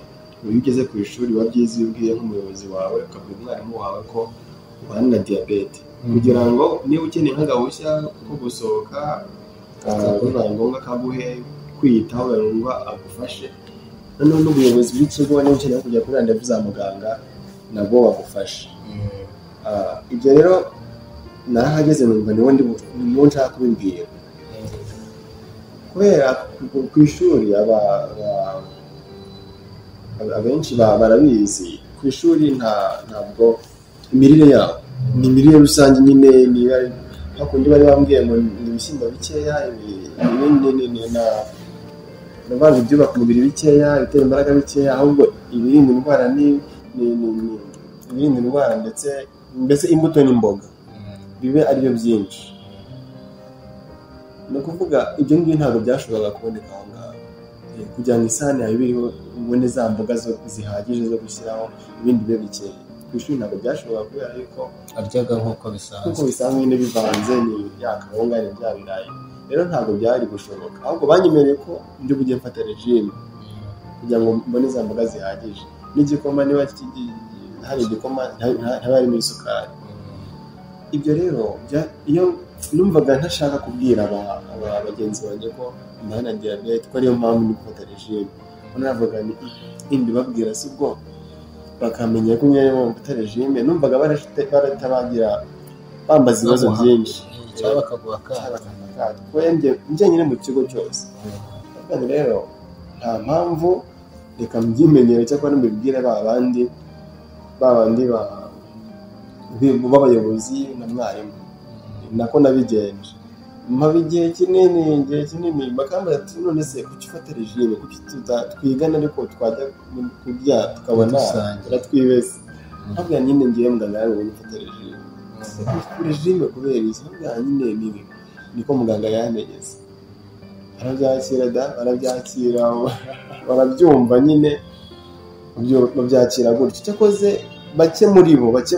iyo ugeze ku ishuri biba byiza iyo ubwiye nk'umuyobozi wawe ukabwira umwarimu wawe ko ubana na diyabete, kugira ngo niba ukeneye nk'agahushya ko gusohoka bibaye ngombwa akaguhe kwiyitaho yumva agufashe. Noneho n'ubuyobozi bw'ikigo niba ukeneye kujya kuri randevu za muganga nabwo bagufasha. Ibyo rero narahageze numva niwo nshaka kubibwira, kubera ku ishuri abenshi barabizi. Ku ishuri ntabwo imirire yabo ni imirire rusange nyine, niba hakundi bari bambwiye ngo ni ibishyimbo bikeya, nabanza ibyubaka umubiri bikeya, ibitera imbaraga bikeya, ahubwo ibirinda indwara ibirinda indwara mbese imbuto n'imboga bibe ari byo byinshi. Ni ukuvuga ibyo ngibyo ntabwo byashoboraga kuboneka aho ngaho, kugira ngo isahani yawe biriho ubone za mboga zihagije zo gushyiraho, ibindi bibe bikeya. Ku ishuri ntabwo byashoboraga kubera yuko aryaga nk'uko bisanzwe nyine bivanze, ni ya kawunga ni bya birayi, rero ntabwo byari gushoboka. Ahubwo banyemereye ko ndi bujye mfata regime kugira ngo mbone za mboga zihagije, n'igikoma niba hari igikoma ntaba harimo isukari. Ibyo rero iyo numvaga ntashaka kubwira bagenzi banjye ko mbana na diyabete, ko ariyo mpamvu ndi gufata regime, navuga indi babwira si bwo bakamenya ko nyine mu gufata regime, numvaga baratabagira bambaza ibibazo byinshi, cyangwa bakaguha akato kuko njye nyine mu kigo cyose. Kandi rero nta mpamvu, reka mbyimenyere cyangwa mbibwire babandi b'abayobozi na mwarimu. Nako nabigenje mpaba igihe kinini bakambaza ati none se kuki ufata regime, kuki twigana ariko twajya kurya tukabona turatwibese. Ntabwo nyine ngiye muganga rero ufata regime, regime kubera izo nyine niko muganga yantegetse barabyakira barabyumva nyine babyakira gutyo cyakoze bake muri bo bake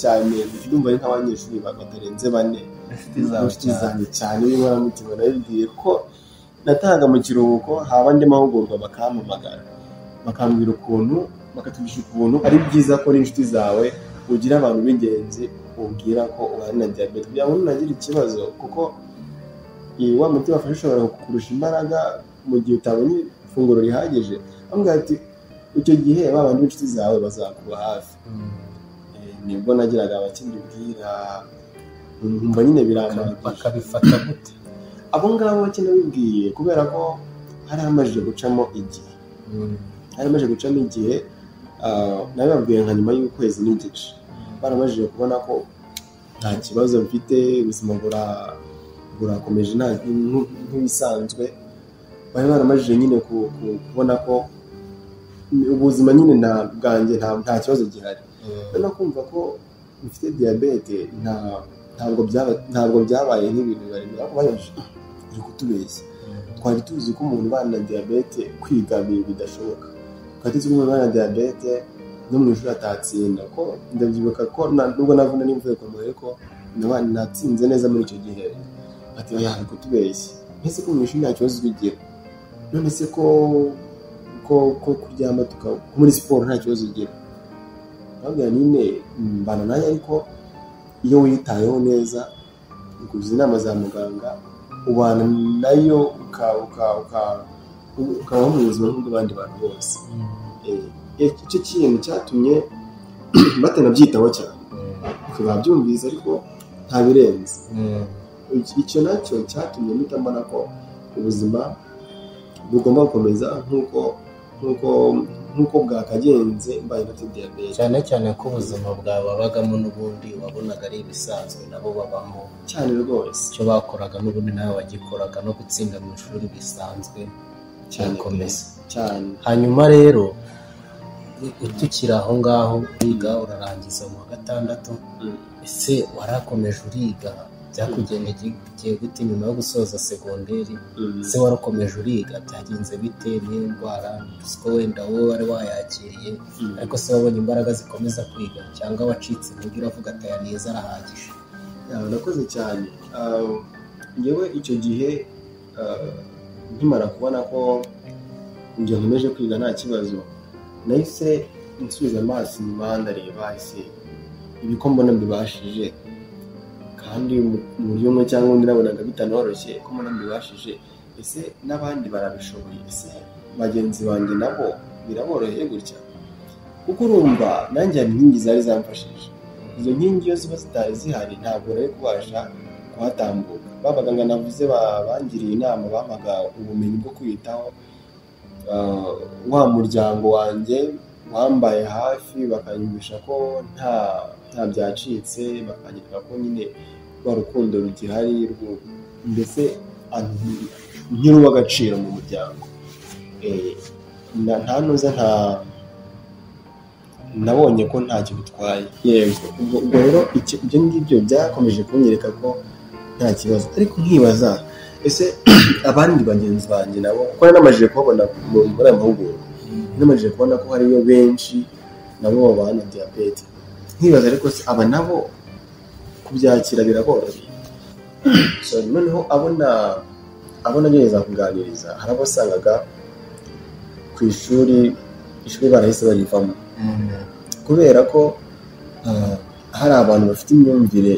cyane ndumva ari nk'abanyeshuri batarenze 4 inshuti zanjye cyane b'inkoramutima nabibwiye ko natanga mu kiruhuko haba andi mahugurwa bakampamagara bakambwira ukuntu bakatugisha ukuntu ari byiza ko ari inshuti zawe ugira abantu b'ingenzi ubwira ko ubana na diabete kugira ngo nagire ikibazo kuko wa muti bafashe ushobora kukurusha imbaraga mu gihe utabonye ifunguro rihagije ambwira ati icyo gihe babandi b'inshuti zawe bazakuba hafi nibwo nagiraga abakindibwira nkumva nyine biramara bakabifata gute abo ngabo bakina bibwiye kubera ko hari amajije gucamo igihe nabibabwiye nka nyuma y'ukwezi n'igice baramajije kubona ko nta kibazo mfite ubuzima burakomeje nk'ibisanzwe bari baramajije nyine kubona ko ubuzima nyine bwanjye nta kibazo gihari no kumva ko mfite diabete ntabwo byabaye nk'ibintu bari bari kutubeshya twari tuzi ko umuntu ubana na diabete kwiga bidashoboka twari tuzi ko umuntu ubana na diabete no mu ishuri atatsinda ko ndabyibuka ko nubwo navuna n'imvuye ku mubiri ko natsinze neza muri icyo gihe ati bari kutubeshya mbese ko mu ishuri nta kibazo bigira none se ko kuryama muri siporo nta kibazo ugira babwira nyine mbana nayo ariko iyo witayeho neza ukugize inama za muganga ubana nayo ukabaho mu buzima nk'ubw'abandi bantu bose icyo kintu cyatumye batanabyitaho cyane babyumvise ariko ntabirenze icyo nacyo cyatumye mpita mbona ko ubuzima bugomba gukomeza nk'uko bwakagenze mbaye nafite diabete cyane ko ubuzima bwawe wabagamo n'ubundi wabonaga ari ibisanzwe nabo babamo cyane rwose icyo bakoraga n'ubundi nawe wagikoraga no gutsinda mu ishuri bisanzwe cyakomeza cyane hanyuma rero utukiri aho ngaho uriga urarangiza mu wa 6 ese warakomeje uriga byakugendekeye gute nyuma yo gusoza segonderi se warakomeje uriga byagenze bite n'indwara ko wenda wowe wari wayakiriye ariko se wabonye imbaraga zikomeza kwiga cyangwa wacitse intege uravuga ati aya neza arahagije nakoze cyane ngewe icyo gihe nkimara kubona ko njye nkomeje kwiga nta kibazo nahise nsubiza amaso inyuma ndareba ese ibiko mbona mbibashije kandi mu buryo bumwe cyangwa undi nabonaga bitanoroshye ko mbona mbibashije ese n'abandi barabishoboye ese bagenzi banjye nabo biraboroheye gutya kuko urumva nanjye hari inkingi zari zamfashije izo nkingi iyo ziba zitari zihari ntabwo nari kubasha kuhatambuka babaganga navuze bangiriye inama bampaga ubumenyi bwo kwiyitaho wa muryango wanjye wambaye hafi bakanyumvisha ko nta byacitse bakanyereka ko nyine rwa rukundo rugihari mbese nk'iruba agaciro mu muryango nta nuza nabonye ko ntacyo bitwaye yego ubwo rero ibyo ngibyo byakomeje kunyereka ko nta kibazo ariko nkibaza ese abandi bagenzi banjye nabo kuko namajije kubabona muri aya mahugurwa namajije kubona ko hariyo benshi nabo babana na diabete nkibaza ariko se aba nabo kubyakira biraboroheye so noneho abona ngereza kuganiriza hari abasangaga ku ishuri barahise barivamo kubera ko hari abantu bafite imyumvire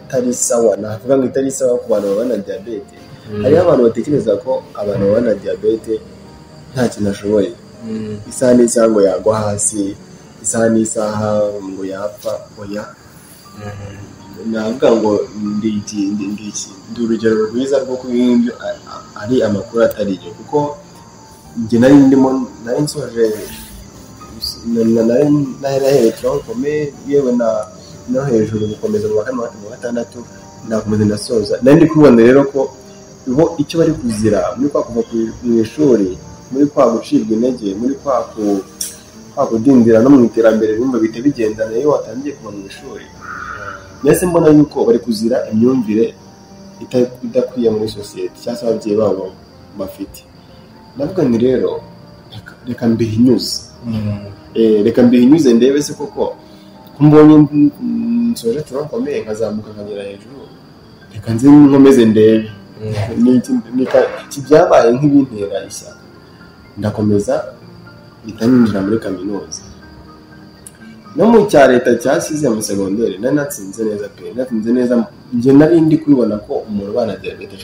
itari sawa navuga ngo itari sawa ku bantu babana na diabete hariho abantu batekereza ko abantu babana na diabete nta kintu ashoboye isaha n'isaha ngo yagwa hasi isaha n'isaha ngo yapfa oya navuga ngo ndi urugero rwiza rwo kubindi ari amakuru atari yo kuko njye nari nsoje nari tronkomeye yewe no hejuru gukomeza mu wa 4 mu wa 6 nakomeza ndasoza nari ndi kubona rero ko bo icyo bari kuzira muri kwa kuva mu ishuri muri kwa gucibwa intege muri kwa kudindira no mu iterambere bimwe bite bigendana iyo watangiye kuva mu ishuri. Nese mbona yuko bari kuzira imyumvire idakwiye muri sosiyete cyangwa ababyeyi babo bafite. Ndavuga ni rero reka mbihinyuze. Reka mbihinyuze ndebe se koko kumbonye nsoje turankomeye nkazamuka nkagera hejuru. Reka nzi nkomeze ndebe. Kibyabaye nk'ibintera ishyaka. Ndakomeza itaninjira muri kaminuza. No mu cya leta cyasize mu segonderi natsinze neza pe. Natsinze neza nje nari ndi kubibona ko umuntu bana diabete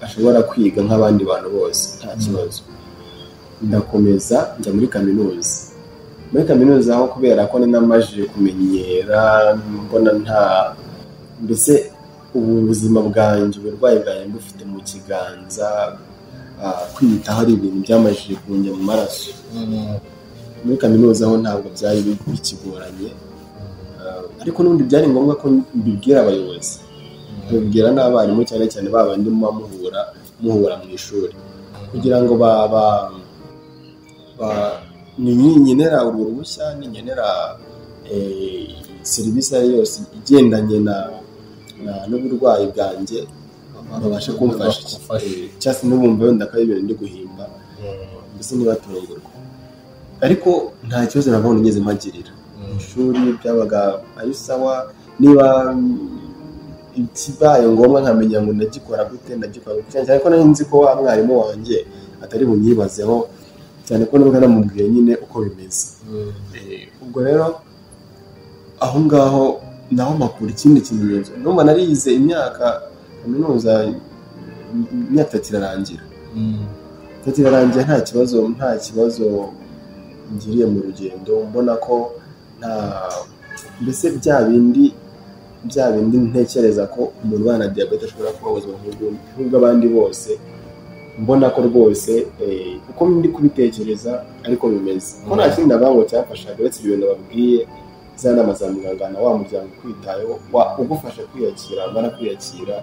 ashobora kwiga nk'abandi bantu bose nta kibazo. Ndakomeza njya muri kaminuza. Muri kaminuza aho kubera ko ninamajije kumenyera mbona nta mbese ubuzima bwanjye uburwayi bwanjye bufite mu kiganza, kwiyitaho ari ibintu byamajije kunjya mu maraso. Muri kaminuza aho ntabwo byari bikigoranye, ariko n'ubundi byari ngombwa ko mbibwira abayobozi, mbibwira n'abarimu cyane cyane babandi muhura mu ishuri kugira ngo ninyenera uruhushya ninyenera serivisi yose igendanye n'uburwayi bwanjye babashe kumfasha cyangwa n'ubumva wenda ko ari ibintu ndi guhimba mbese nibatungurwa. Ariko nta kibazo nabona ngeze mpagirira ishuri byabaga ari sawa. Niba ikibaye ngombwa nkamenya ngo ndagikora gute cyane ko nari nzi ko wa mwarimu wanjye atari bunyibazeho cyane ko nubwo namubwiye nyine uko bimeze. Ubwo rero aho ngaho naho makuru ikindi kimenyetso numva narize imyaka kaminuza imyaka irarangira. Nta kibazo ngiriye mu rugendo mbona ko nta mbese bya bindi ntekereza ko umuntu bana diabete ashobora kuba ubuzima nk'ubw'abandi bose. Mbona ko rwose uko ndi kubitekereza ariko bimeze ko nta kindi nabango cyafashaga uretse ibintu babwiye za nama za muganga wa muryango kwitayeho ugufasha kwiyakira amara kwiyakira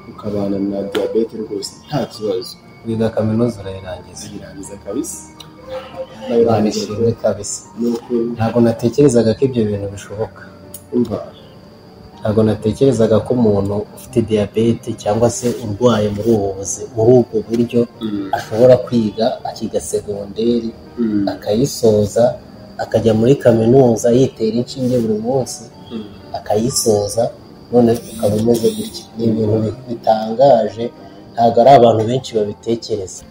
ukabana na diabete rwose nta kibazo. Wiga kaminuza urayirangiza kabisa. Nishimye kabisa. Ntabwo natekerezaga ko ibyo bintu bishoboka. Ntabwo natekerezaga ko umuntu ufite diabete cyangwa se urwaye muri ubwo buryo ashobora kwiga akiga segonderi akayisoza akajya muri kaminuza yitera inshinge buri munsi akayisoza none ukaba umeze gutya. Ni ibintu bitangaje, ntabwo ari abantu benshi babitekereza.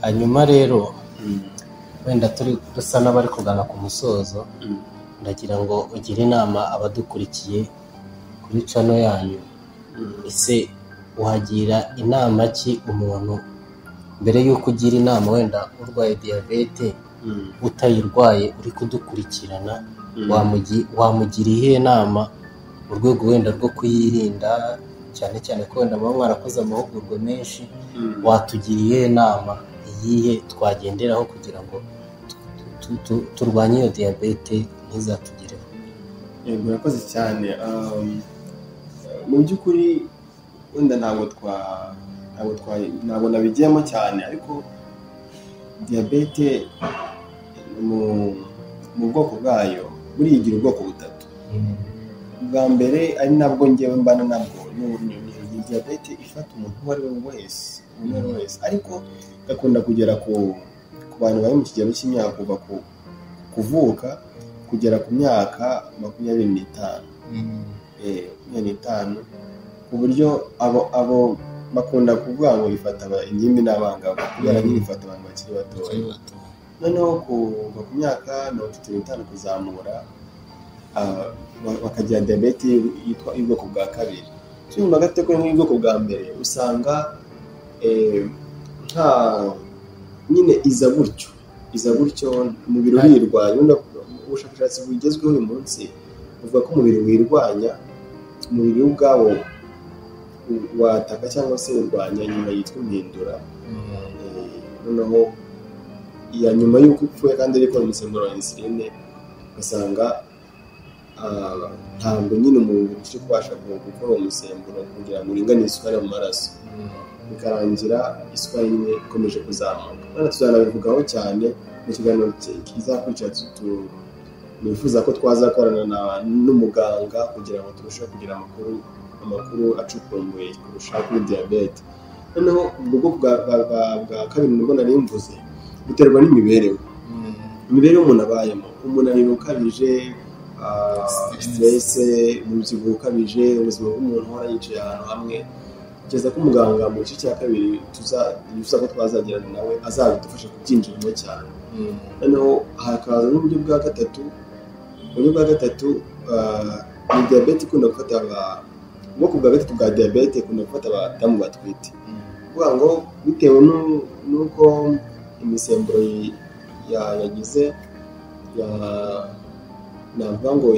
Hanyuma rero wenda dusa n'abari kugana ku musozo, ndagira ngo ugire inama abadukurikiye kuri channel yanyu. Ese uhagira inama ki umuntu mbere y'uko ugira inama wenda urwaye diabete utayirwaye uri kudukurikirana, wamugira iyihe nama mu rwego wenda rwo kuyirinda, cyane cyane ko wenda muba mwarakoze amahugurwa menshi, watugiriye inama iyihe twagenderaho kugira ngo turwanye iyo diabete ntizatugireho? Murakoze cyane. Mu by'ukuri wenda ntabwo nabigiyemo cyane, ariko diabete mu bwoko bwayo buriya igira ubwoko butatu. Bwa mbere ari nabwo ngewe mbana nabwo ni diabete ifata umuntu uwo ari we wese, ariko gakunda kugera ku bantu bari mu kigero cy'imyaka kuva ku kuvuka kugera ku myaka 25 ku buryo abo bakunda kuvuga ngo ifata ingimbi n'abangavu kubera nyine ifata abantu bakiri batoya. Noneho kuva ku myaka 35 kuzamura bakagira diabete yitwa ubwoko bwa kabiri. Cyuma gateko n'ubwoko bwa mbere usanga nta nyine iza gutyo umubiri wirwanya. Ubushakashatsi bugezweho uyu munsi uvuga ko umubiri wirwanya, umubiri ubwawo wataka cyangwa se urwanya nyuma yitwa impindura. Noneho iya nyuma y'uko upfuye kandi ariko umusemburo wa insuline ugasanga ntabwo nyine umubiri uri kubasha gukora uwo musemburo kugira ngo uringanize isukari mu maraso, bikarangira isukari nyine ikomeje kuzamuka. Hano tuzanabivugaho cyane mu kiganiro kizakurikira. Nifuza ko twazakorana n'umuganga kugira ngo turusheho kugira amakuru acukumbuye kurushaho kuri diyabete. Noneho ubwo bwoko bwa kabiri nibwo nari mvuze, biterwa n'imibereho umuntu abayemo, umunaniro ukabije, stress, umubyibuho ukabije, ubuzima bw'umuntu uhora yicaye ahantu hamwe. Kugeza ko umuganga mu gice cya kabiri yifuza ko twazagirana nawe azabidufasha kubyinjiramo cyane. Noneho hakaza n'uburyo bwa gatatu. Uburyo bwa gatatu ni diyabete ikunda gufata ubwoko bwa gatatu bwa diyabete ikunda gufata abadamu batwite. Kuvuga ngo bitewe n'uko imisemburo yagize navuga ngo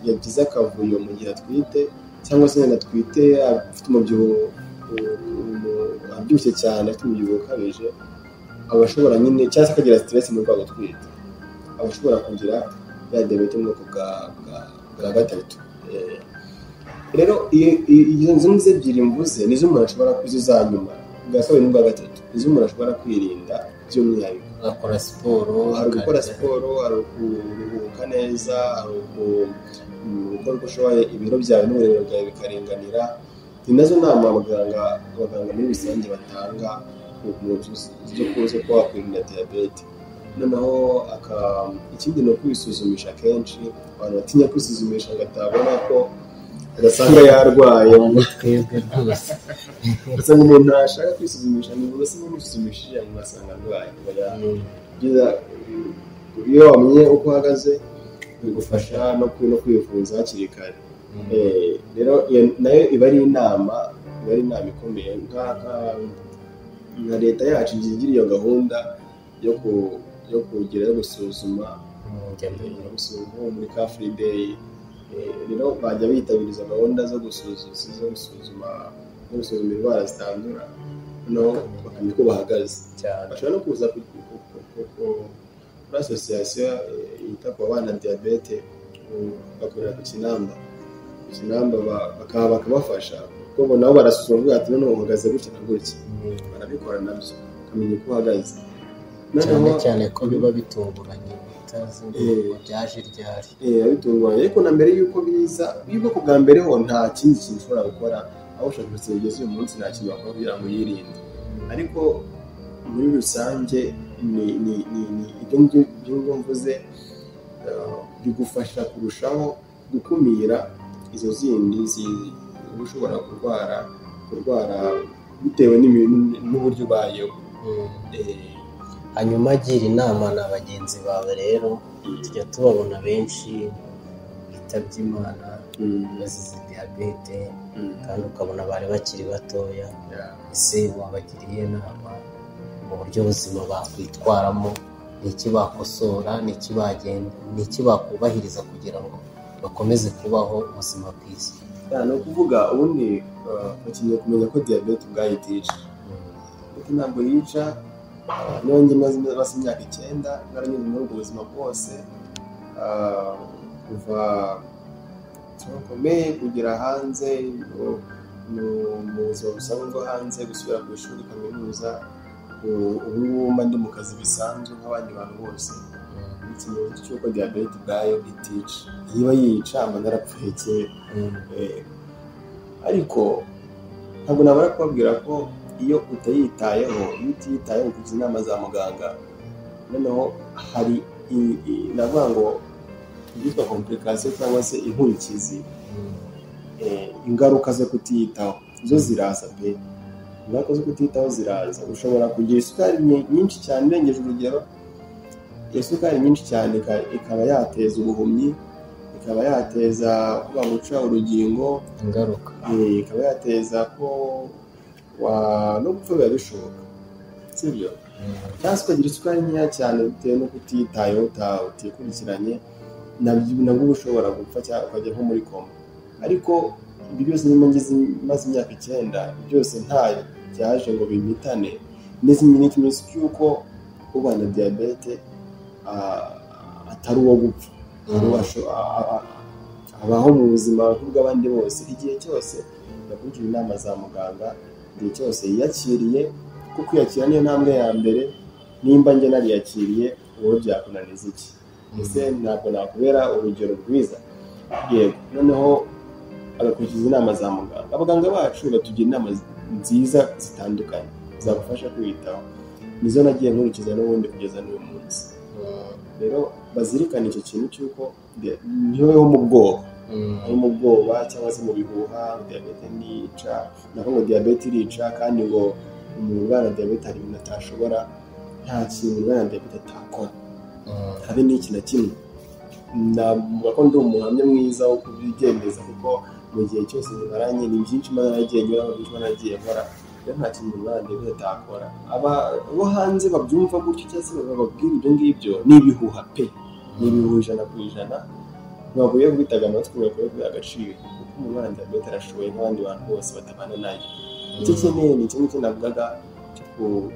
yagize akavuyo mu gihe atwite, cyangwa se atwite afite umubyibuho abyibushye cyane, afite umubyibuho ukabije, abashobora nyine cyangwa se akagira stress mu rwego atwite, abashobora kugira ya diyabete mu bwoko bwa gatatu. Rero izo nzira ebyiri mvuze nizo umuntu ashobora kwizuza nyuma bwa kabiri n'ubwa gatatu, nizo umuntu ashobora kwirinda by'umwihariko. Agakora siporo, hari gukora siporo, hari kuruhuka neza, hari gukora uko ushoboye ibiro byawe n'uburebure bwawe bikaringanira. Ni nazo nama abaganga muri rusange batanga zo kuba wakwirinda diyabete. Noneho ikindi ni ukwisuzumisha kenshi. Abantu batinya kwisuzumisha ngo atabona ko agasanga yarwaye. Usanga umuntu ashaka kwisuzumisha ngo bose n'umusuzumishije ngo asanga arwaye. Iyo wamenye uko uhagaze bigufasha no kwivuza hakiri kare. Rero nayo iba ari inama ikomeye. Nka leta yacu igira iyo gahunda yo gusuzuma muri ka free day. Rero bajya bitabiriza gahunda zo gusuzuma indwara zitandura, noneho bakamenya uko bahagaze. Bashobora no kuza muri asosiyasiyo yita ku bana diyabete, bakorera ku Kinamba bakabafasha, kuko nabo barasuzuma ati none uhagaze gutya na gutya, barabikora nabyo ukamenya uko uhagaze. Cyane ko biba bitunguranye, utazi ngo byaje ryari. Bitunguranye, ariko na mbere y'uko biza, y'ubwoko bwa mbere ho nta kindi kintu ushobora gukora. Aho ushaka kugeza uyu munsi nta kintu wakora kugira ngo yirinde, ariko muri rusange ibyo mvuze bigufasha kurushaho gukumira izo zindi ushobora kurwara bitewe n'uburyo ubayeho. Hanyuma agira inama na bagenzi bawe. Rero tujya tubabona benshi bitabye Imana bazize diyabete, kandi ukabona bari bakiri batoya. Ese wabagiriye inama mu buryo ubuzima bakwitwaramo? Ni iki bakosora, ni iki bakubahiriza kugira ngo bakomeze kubaho ubuzima bwiza? Ni ukuvuga ubundi bakeneye kumenya ko diyabete ubwayo itica, kuko ntabwo yica. Nonge maze imyaka 9 naranyuze muri ubwo buzima bwose, kuva turakomeye kugera hanze mu buzima busanzwe bwo hanze, gusubira ku ishuri, kaminuza. Ubu ngubu ndi mu kazi bisanzwe nk'abandi bantu bose. Ikimenyetso cy'uko diyabete ubwayo itica. Iyo yica mba narapfuye kera. Ariko ntabwo nabura kubabwira ko iyo utayitayeho, iyo utiyitayeho ukugize inama za muganga, noneho hari navuga ngo ibyitwa complication cyangwa se inkurikizi, ingaruka zo kutiyitaho zo ziraza pe. Ingaruka zo kutiyitaho ziraza. Ushobora kugira isukari nyinshi cyane irengeje urugero. Isukari nyinshi cyane ikaba yateza ubuhumyi, ikaba yateza kuba guca urugingo, ingaruka ikaba yateza ko no gupfa biba bishoboka, sibyo? Cyangwa ukagira isukari nkeya cyane bitewe no kutiyitayeho, utikurikiranye, nabwo ushobora gupfa cyangwa ukajya nko muri koma. Ariko ibi byose maze imyaka 9 byose ntayo byaje ngo bimitane. N'ikimenyetso cy'uko ubana diyabete atari uwo gupfa, abaho mu buzima bw'abandi bose igihe cyose yakurikira inama za muganga, igihe cyose yiyakiriye, kuko kwiyakira niyo ntambwe ya mbere. Nimba njye nariyakiriye wowe byakunaniza iki? Ese ntabwo nakubera urugero rwiza? Yego. Noneho agakurikiza inama za muganga. Abaganga bacu batugira inama nziza zitandukanye zagufasha kwiyitaho, nizo nagiye nkurikiza n'ubundi kugeza n'uyu munsi. Rero bazirikana icyo kintu cy'uko ntiweho mu bwoba, ari mu bwoba cyangwa se mu bihuha diyabete nica, naho ngo diyabete irica kandi ngo umuntu urwara diyabete hari ibintu atashobora, nta kintu urwara diyabete atakora, habe n'iki na kimwe. Navuga ko ndi umuhamya mwiza wo kubigendeza, kuko mu gihe cyose bimaranye ni byinshi imana nagiye nyuraho, byinshi imana nagiye nkora, rero nta kintu urwara diyabete atakora. Abo hanze babyumva gutyo cyangwa se bababwira ibyo ngibyo ni ibihuha pe, ni ibihuha 100%. Ntabwo yo kwitaga amatwi bakwiye kubiha agaciro, kuko umuntu urwara diyabete arashoboye nk'abandi bantu bose batabana nayo. Icyo keneye ni kimwe cyo navugaga cyo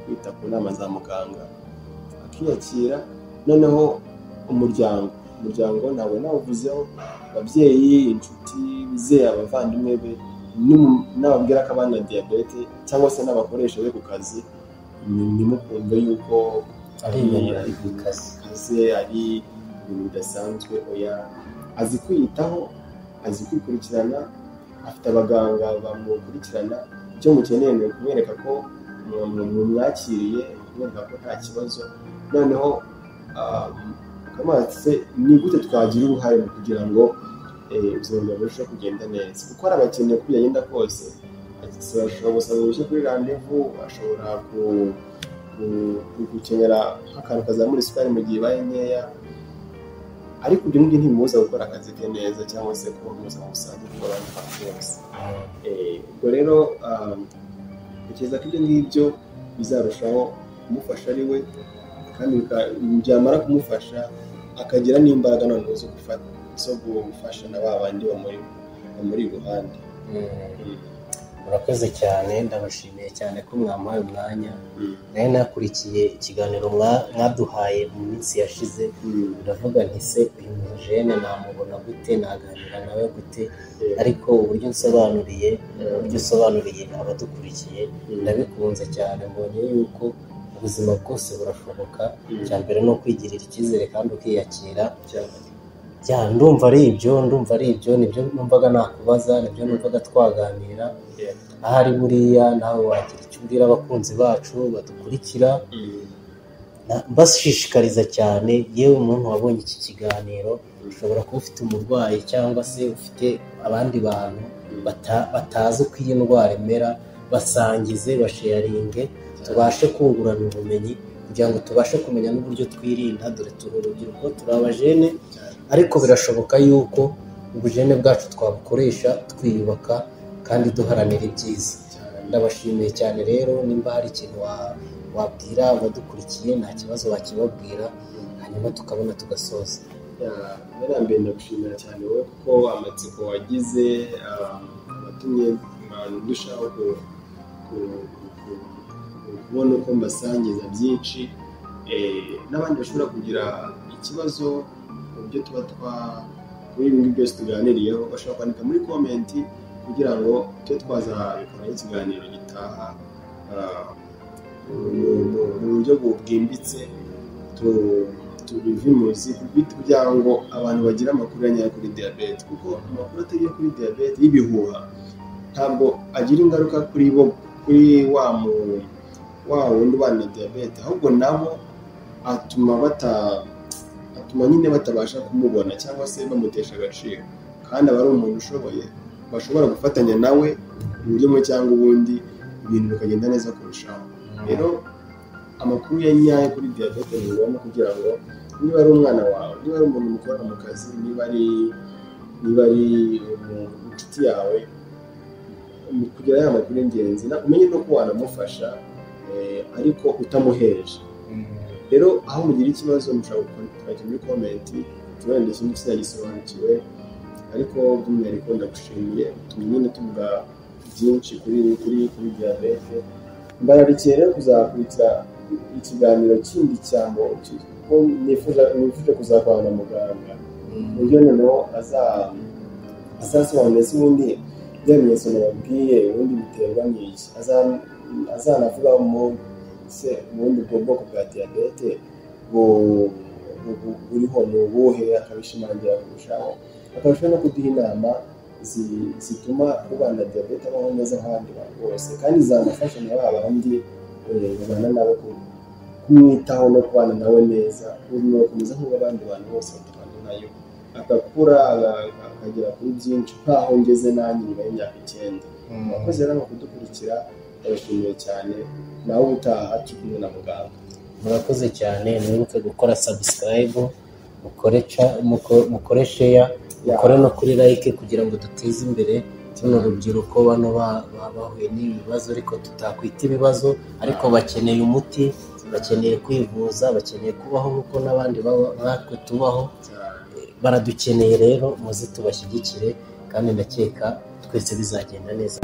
kwita ku nama za muganga, akiyakira. Noneho umuryango ntabwo nawuvuzeho, ababyeyi, inshuti, bizeye, abavandimwe be, n'ababwira ko abana diyabete cyangwa se n'abakoresha be ku kazi, ntimukumve yuko ari ibintu bikaze, ari ibintu bidasanzwe. Oya, azi kwiyitaho, azi kwikurikirana, afite abaganga bamukurikirana. Icyo mukeneye ni ukumwereka ko mwakiriye, kumwereka ko nta kibazo. Noneho kamaze ni gute twagira uruhare mu kugira ngo ubuzima burusheho kugenda neza, kuko hari abakeneye ko byagenda kose. Ashobora gusaba uruhushya kuri randevu, ashobora gukenera nk'akantu kazamura isukari mu gihe ibaye nkeya, ariko ibyo ngibyo ntibimubuza gukora akazi ke neza cyangwa se kuba mu buzima busanzwe bw'abandi bantu bose. Ubwo rero ntekereza ko ibyo ngibyo bizarushaho kumufasha ari we, kandi byamara kumufasha akagira n'imbaraga noneho zo gufasha na ba bandi bamuri iruhande. Murakoze cyane, ndabashimiye cyane ko mwampaye umwanya. Nari nakurikiye ikiganiro mwaduhaye mu minsi yashize, ndavuga nti se uyu mujene namubona gute, naganira nawe gute? Ariko uburyo usobanuriye abadukurikiye ndabikunze cyane. Mbonye yuko ubuzima bwose burashoboka, cya mbere no kwigirira icyizere kandi ukiyakira. Ndumva ari ibyo nibyo numvaga nakubaza, nibyo numvaga twaganira. Ahari buriya nawe wagira icyo ubwira abakunzi bacu badukurikira, bashishikariza cyane. Yewe umuntu wabonye iki kiganiro, ushobora kuba ufite umurwayi cyangwa se ufite abandi bantu batazi uko iyi ndwara imera, basangize, basharinge, tubashe kungurana ubumenyi kugira ngo tubashe kumenya n'uburyo twirinda. Dore turi urubyiruko, turi abajene, ariko birashoboka yuko ubujene bwacu twabukoresha twiyubaka kandi duharanira ibyiza. Ndabashimiye cyane rero. Nimba hari ikintu wabwira abadukurikiye, nta kibazo wakibabwira, hanyuma tukabona tugasoza. Mbere ndagushimira cyane wowe, kuko amatsiko wagize watumye ndushaho kubona uko mbasangiza byinshi. N'abandi bashobora kugira ikibazo mu byo tuba kuri ibi ngibi byose tuganiriyeho, bashobora kwandika muri komenti kugira ngo tujye twazabikora ikiganiro gitaha mu buryo bwimbitse, tubivimuzi kugira ngo abantu bagire amakuru ya nyayo kuri diyabete, kuko amakuru atagiye kuri diyabete y'ibihuha ntabwo agira ingaruka kuri wa wundi ubana na diyabete, ahubwo nabo atuma nyine batabasha kumubona cyangwa se bamutesha agaciro. Kandi aba ari umuntu ushoboye, bashobora gufatanya nawe mu buryo bumwe cyangwa ubundi, ibintu bikagenda neza kurushaho. Rero amakuru ya nyayo kuri diyabete ni ngombwa kugira ngo niba ari umwana wawe, niba ari umuntu mukorana mu kazi, niba ari inshuti yawe, kugira ya makuru y'ingenzi, umenye no ko wanamufasha ariko utamuheje. Rero aho mugira ikibazo mushobora kwandika muri komenti, tubone ikintu kizagisobanukiwe. Ariko by'umwihariko ndagushimiye, tumenye tuvuga byinshi kuri diyabete. Mbararikiye rero kuzakurikira ikiganiro kindi cyambo, kuko nifuje kuzakorana na muganga uburyo noneho azasobanura se ubundi bya bimenyetso nababwiye ubundi biterwa n'iki, azanavuga mu bundi bwoko bwa diyabete buriho ni ubuhe, akabishimangira kurushaho, akarushaho no kuduha inama zituma ubana na diyabete abaho neza nk'abandi bantu bose, kandi zanafasha na ba bandi babana nawe kumwitaho no kubana nawe neza, ubuzima bukomeza nk'ubwo abandi bantu bose batabana nayo, agakura akagera kuri byinshi nkaho ngeze nanjye nyuma y'imyaka 9. Mwakoze rero kudukurikira, ndabashimiye cyane, nawe utaha tukumwe na muganga. Murakoze cyane, mwibuke gukora subscribe, mukore share, mukore no kuri like kugira ngo duteze imbere tuno rubyiruko bano bahuye n'ibibazo ariko tutakwita ibibazo, ariko bakeneye umuti, bakeneye kwivuza, bakeneye kubaho nk'uko n'abandi natwe tubaho, baradukeneye. Rero muze tubashyigikire kandi ndakeka twese bizagenda neza.